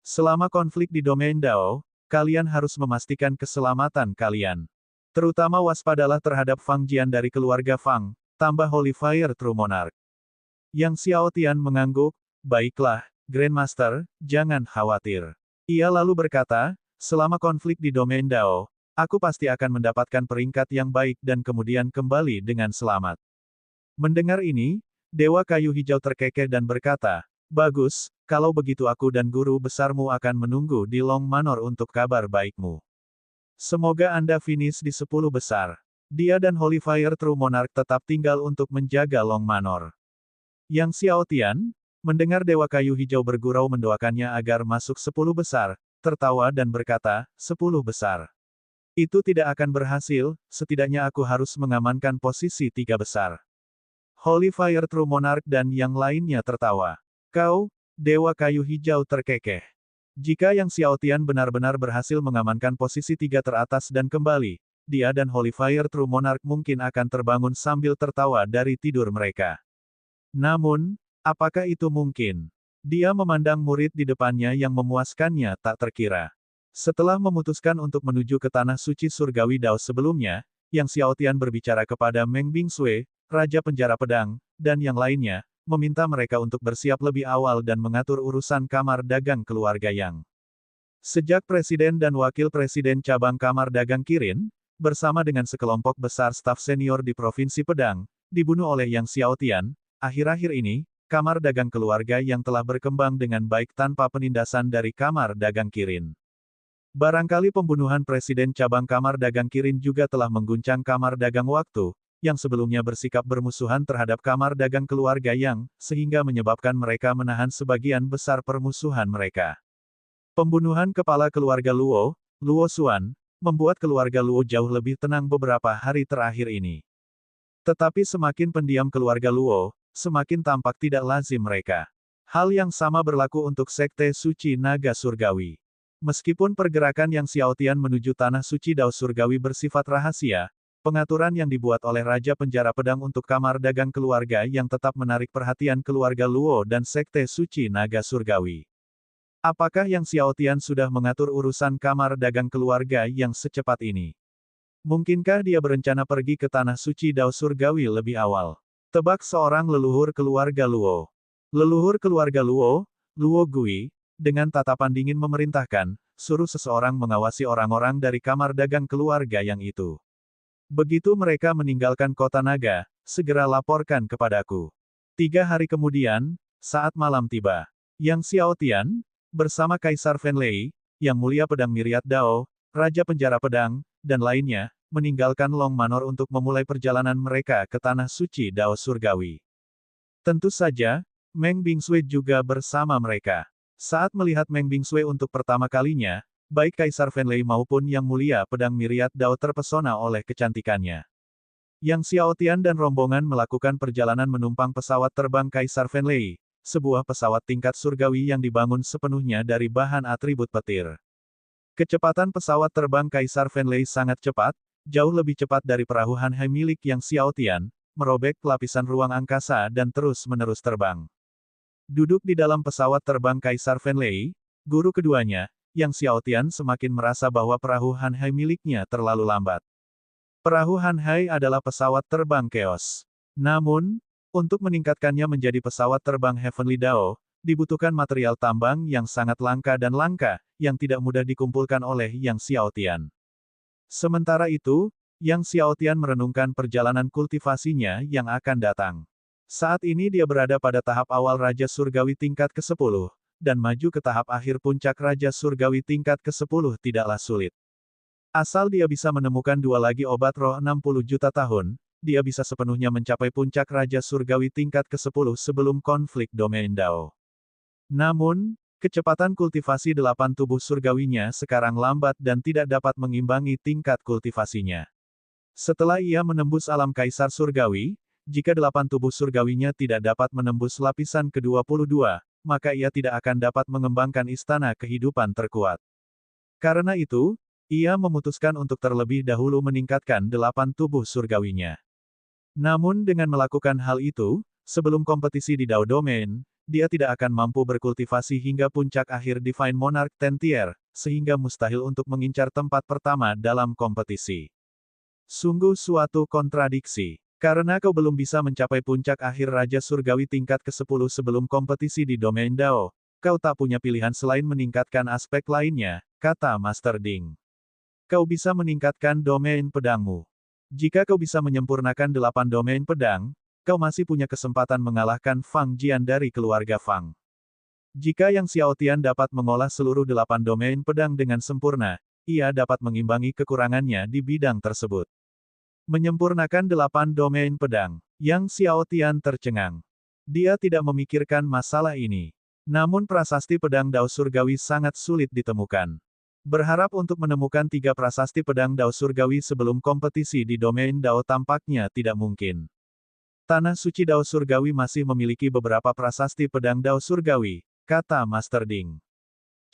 Selama konflik di domain Dao, kalian harus memastikan keselamatan kalian. Terutama waspadalah terhadap Fang Jian dari keluarga Fang, tambah Holy Fire True Monarch. Yang Xiao Tian mengangguk, baiklah, Grandmaster, jangan khawatir. Ia lalu berkata, selama konflik di domain Dao, aku pasti akan mendapatkan peringkat yang baik dan kemudian kembali dengan selamat. Mendengar ini, Dewa Kayu Hijau terkekeh dan berkata, bagus, kalau begitu aku dan guru besarmu akan menunggu di Long Manor untuk kabar baikmu. Semoga Anda finish di 10 besar. Dia dan Holy Fire True Monarch tetap tinggal untuk menjaga Long Manor. Yang Xiao Tian, mendengar Dewa Kayu Hijau bergurau mendoakannya agar masuk 10 besar, tertawa dan berkata, 10 besar. Itu tidak akan berhasil, setidaknya aku harus mengamankan posisi 3 besar. Holy Fire True Monarch dan yang lainnya tertawa. Kau, Dewa Kayu Hijau terkekeh. Jika Yang Xiao Tian benar-benar berhasil mengamankan posisi 3 teratas dan kembali, dia dan Holy Fire True Monarch mungkin akan terbangun sambil tertawa dari tidur mereka. Namun, apakah itu mungkin? Dia memandang murid di depannya yang memuaskannya tak terkira. Setelah memutuskan untuk menuju ke tanah suci surgawi Dao sebelumnya, Yang Xiao Tian berbicara kepada Meng Bingsui, Raja Penjara Pedang, dan yang lainnya, meminta mereka untuk bersiap lebih awal dan mengatur urusan kamar dagang keluarga Yang. Sejak Presiden dan Wakil Presiden Cabang Kamar Dagang Kirin, bersama dengan sekelompok besar staf senior di Provinsi Pedang, dibunuh oleh Yang Xiao Tian, akhir-akhir ini, Kamar Dagang keluarga Yang telah berkembang dengan baik tanpa penindasan dari Kamar Dagang Kirin. Barangkali pembunuhan Presiden Cabang Kamar Dagang Kirin juga telah mengguncang Kamar Dagang Waktu, yang sebelumnya bersikap bermusuhan terhadap Kamar Dagang keluarga Yang, sehingga menyebabkan mereka menahan sebagian besar permusuhan mereka. Pembunuhan kepala keluarga Luo, Luo Xuan, membuat keluarga Luo jauh lebih tenang beberapa hari terakhir ini. Tetapi semakin pendiam keluarga Luo, semakin tampak tidak lazim mereka. Hal yang sama berlaku untuk Sekte Suci Naga Surgawi. Meskipun pergerakan Yang Xiao Tian menuju Tanah Suci Dao Surgawi bersifat rahasia, pengaturan yang dibuat oleh Raja Penjara Pedang untuk Kamar Dagang keluarga Yang tetap menarik perhatian keluarga Luo dan Sekte Suci Naga Surgawi. Apakah Yang Xiao Tian sudah mengatur urusan Kamar Dagang keluarga Yang secepat ini? Mungkinkah dia berencana pergi ke Tanah Suci Dao Surgawi lebih awal? Tebak seorang leluhur keluarga Luo. Leluhur keluarga Luo, Luo Gui, dengan tatapan dingin memerintahkan, suruh seseorang mengawasi orang-orang dari Kamar Dagang keluarga Yang itu. Begitu mereka meninggalkan kota naga, segera laporkan kepadaku. 3 hari kemudian, saat malam tiba, Yang Xiao Tian, bersama Kaisar Fenlei, Yang Mulia Pedang Myriad Dao, Raja Penjara Pedang, dan lainnya, meninggalkan Long Manor untuk memulai perjalanan mereka ke Tanah Suci Dao Surgawi. Tentu saja, Meng Bingsui juga bersama mereka. Saat melihat Meng Bingsui untuk pertama kalinya, baik Kaisar Fenlei maupun Yang Mulia Pedang Myriad Dao terpesona oleh kecantikannya. Yang Xiao Tian dan rombongan melakukan perjalanan menumpang pesawat terbang Kaisar Fenlei, sebuah pesawat tingkat surgawi yang dibangun sepenuhnya dari bahan atribut petir. Kecepatan pesawat terbang Kaisar Fenlei sangat cepat, jauh lebih cepat dari perahu Hanhai milik Yang Xiao Tian, merobek lapisan ruang angkasa dan terus-menerus terbang. Duduk di dalam pesawat terbang Kaisar Fenlei, guru keduanya, Yang Xiao Tian semakin merasa bahwa perahu Hanhai miliknya terlalu lambat. Perahu Hanhai adalah pesawat terbang Chaos. Namun, untuk meningkatkannya menjadi pesawat terbang Heavenly Dao, dibutuhkan material tambang yang sangat langka dan langka, yang tidak mudah dikumpulkan oleh Yang Xiao Tian. Sementara itu, Yang Xiao Tian merenungkan perjalanan kultivasinya yang akan datang. Saat ini dia berada pada tahap awal Raja Surgawi tingkat ke-10, dan maju ke tahap akhir puncak Raja Surgawi tingkat ke-10 tidaklah sulit. Asal dia bisa menemukan 2 lagi obat roh 60 juta tahun, dia bisa sepenuhnya mencapai puncak Raja Surgawi tingkat ke-10 sebelum konflik domain Dao. Namun, kecepatan kultivasi 8 tubuh surgawinya sekarang lambat dan tidak dapat mengimbangi tingkat kultivasinya. Setelah ia menembus alam Kaisar Surgawi, jika 8 tubuh surgawinya tidak dapat menembus lapisan ke-22, maka ia tidak akan dapat mengembangkan istana kehidupan terkuat. Karena itu, Ia memutuskan untuk terlebih dahulu meningkatkan 8 tubuh surgawinya. Namun dengan melakukan hal itu, sebelum kompetisi di Dao Domain, dia tidak akan mampu berkultivasi hingga puncak akhir Divine Monarch Tentier, sehingga mustahil untuk mengincar tempat pertama dalam kompetisi. Sungguh suatu kontradiksi. Karena kau belum bisa mencapai puncak akhir Raja Surgawi tingkat ke-10 sebelum kompetisi di Domain Dao, kau tak punya pilihan selain meningkatkan aspek lainnya, kata Master Ding. Kau bisa meningkatkan domain pedangmu. Jika kau bisa menyempurnakan 8 domain pedang, kau masih punya kesempatan mengalahkan Fang Jian dari keluarga Fang. Jika Yang Xiaotian dapat mengolah seluruh 8 domain pedang dengan sempurna, ia dapat mengimbangi kekurangannya di bidang tersebut. Menyempurnakan 8 domain pedang, Yang Xiaotian tercengang. Dia tidak memikirkan masalah ini. Namun prasasti pedang Dao Surgawi sangat sulit ditemukan. Berharap untuk menemukan 3 prasasti pedang Dao Surgawi sebelum kompetisi di domain Dao tampaknya tidak mungkin. Tanah suci Dao Surgawi masih memiliki beberapa prasasti pedang Dao Surgawi, kata Master Ding.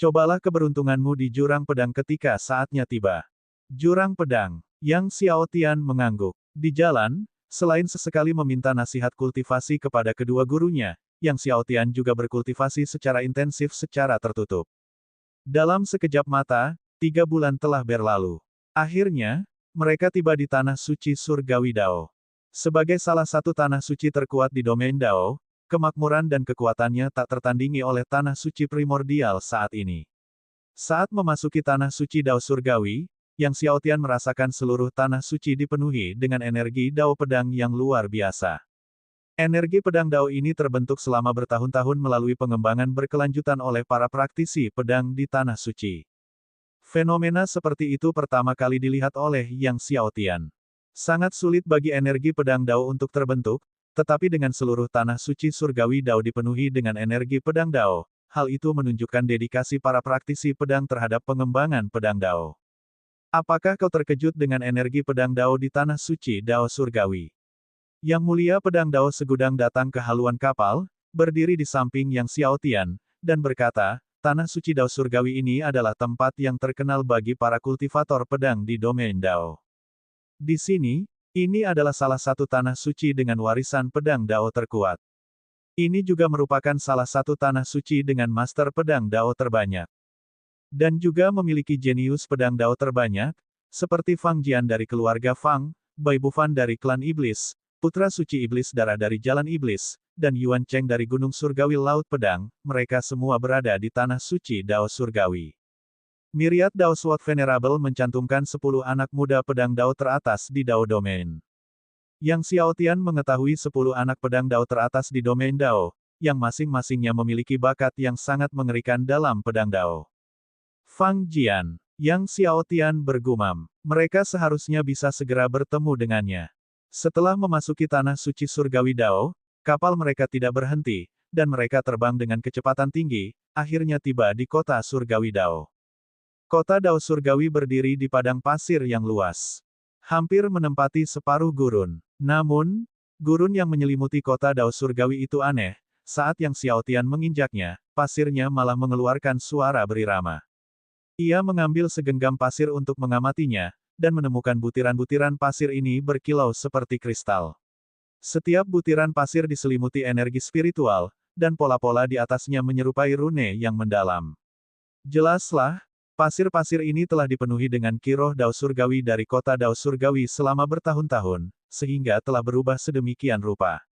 Cobalah keberuntunganmu di jurang pedang ketika saatnya tiba. Jurang pedang, Yang Xiaotian mengangguk. Di jalan, selain sesekali meminta nasihat kultivasi kepada kedua gurunya, Yang Xiaotian juga berkultivasi secara intensif secara tertutup. Dalam sekejap mata, 3 bulan telah berlalu. Akhirnya, mereka tiba di tanah suci surgawi Dao. Sebagai salah satu tanah suci terkuat di domain Dao, kemakmuran dan kekuatannya tak tertandingi oleh tanah suci primordial saat ini. Saat memasuki tanah suci Dao surgawi, Yang Xiaotian merasakan seluruh tanah suci dipenuhi dengan energi Dao pedang yang luar biasa. Energi pedang Dao ini terbentuk selama bertahun-tahun melalui pengembangan berkelanjutan oleh para praktisi pedang di Tanah Suci. Fenomena seperti itu pertama kali dilihat oleh Yang Xiaotian. Sangat sulit bagi energi pedang Dao untuk terbentuk, tetapi dengan seluruh Tanah Suci Surgawi Dao dipenuhi dengan energi pedang Dao, hal itu menunjukkan dedikasi para praktisi pedang terhadap pengembangan pedang Dao. Apakah kau terkejut dengan energi pedang Dao di Tanah Suci Dao Surgawi? Yang Mulia Pedang Dao segudang datang ke haluan kapal, berdiri di samping Yang Xiaotian, dan berkata, Tanah Suci Dao Surgawi ini adalah tempat yang terkenal bagi para kultivator pedang di domain Dao. Di sini, ini adalah salah satu tanah suci dengan warisan pedang Dao terkuat. Ini juga merupakan salah satu tanah suci dengan master pedang Dao terbanyak. Dan juga memiliki jenius pedang Dao terbanyak, seperti Fang Jian dari keluarga Fang, Bai Bufan dari klan Iblis, Putra Suci Iblis Darah dari Jalan Iblis, dan Yuan Cheng dari Gunung Surgawi Laut Pedang, mereka semua berada di Tanah Suci Dao Surgawi. Myriad Dao Sword Venerable mencantumkan 10 anak muda pedang Dao teratas di Dao Domain. Yang Xiaotian mengetahui 10 anak pedang Dao teratas di Domain Dao, yang masing-masingnya memiliki bakat yang sangat mengerikan dalam pedang Dao. Fang Jian, Yang Xiaotian bergumam, mereka seharusnya bisa segera bertemu dengannya. Setelah memasuki tanah suci surgawi Dao, kapal mereka tidak berhenti, dan mereka terbang dengan kecepatan tinggi, akhirnya tiba di kota surgawi Dao. Kota Dao surgawi berdiri di padang pasir yang luas. Hampir menempati separuh gurun. Namun, gurun yang menyelimuti kota Dao surgawi itu aneh, saat Yang Xiaotian menginjaknya, pasirnya malah mengeluarkan suara berirama. Ia mengambil segenggam pasir untuk mengamatinya, dan menemukan butiran-butiran pasir ini berkilau seperti kristal. Setiap butiran pasir diselimuti energi spiritual, dan pola-pola di atasnya menyerupai rune yang mendalam. Jelaslah, pasir-pasir ini telah dipenuhi dengan kiroh Dao Surgawi dari kota Dao Surgawi selama bertahun-tahun, sehingga telah berubah sedemikian rupa.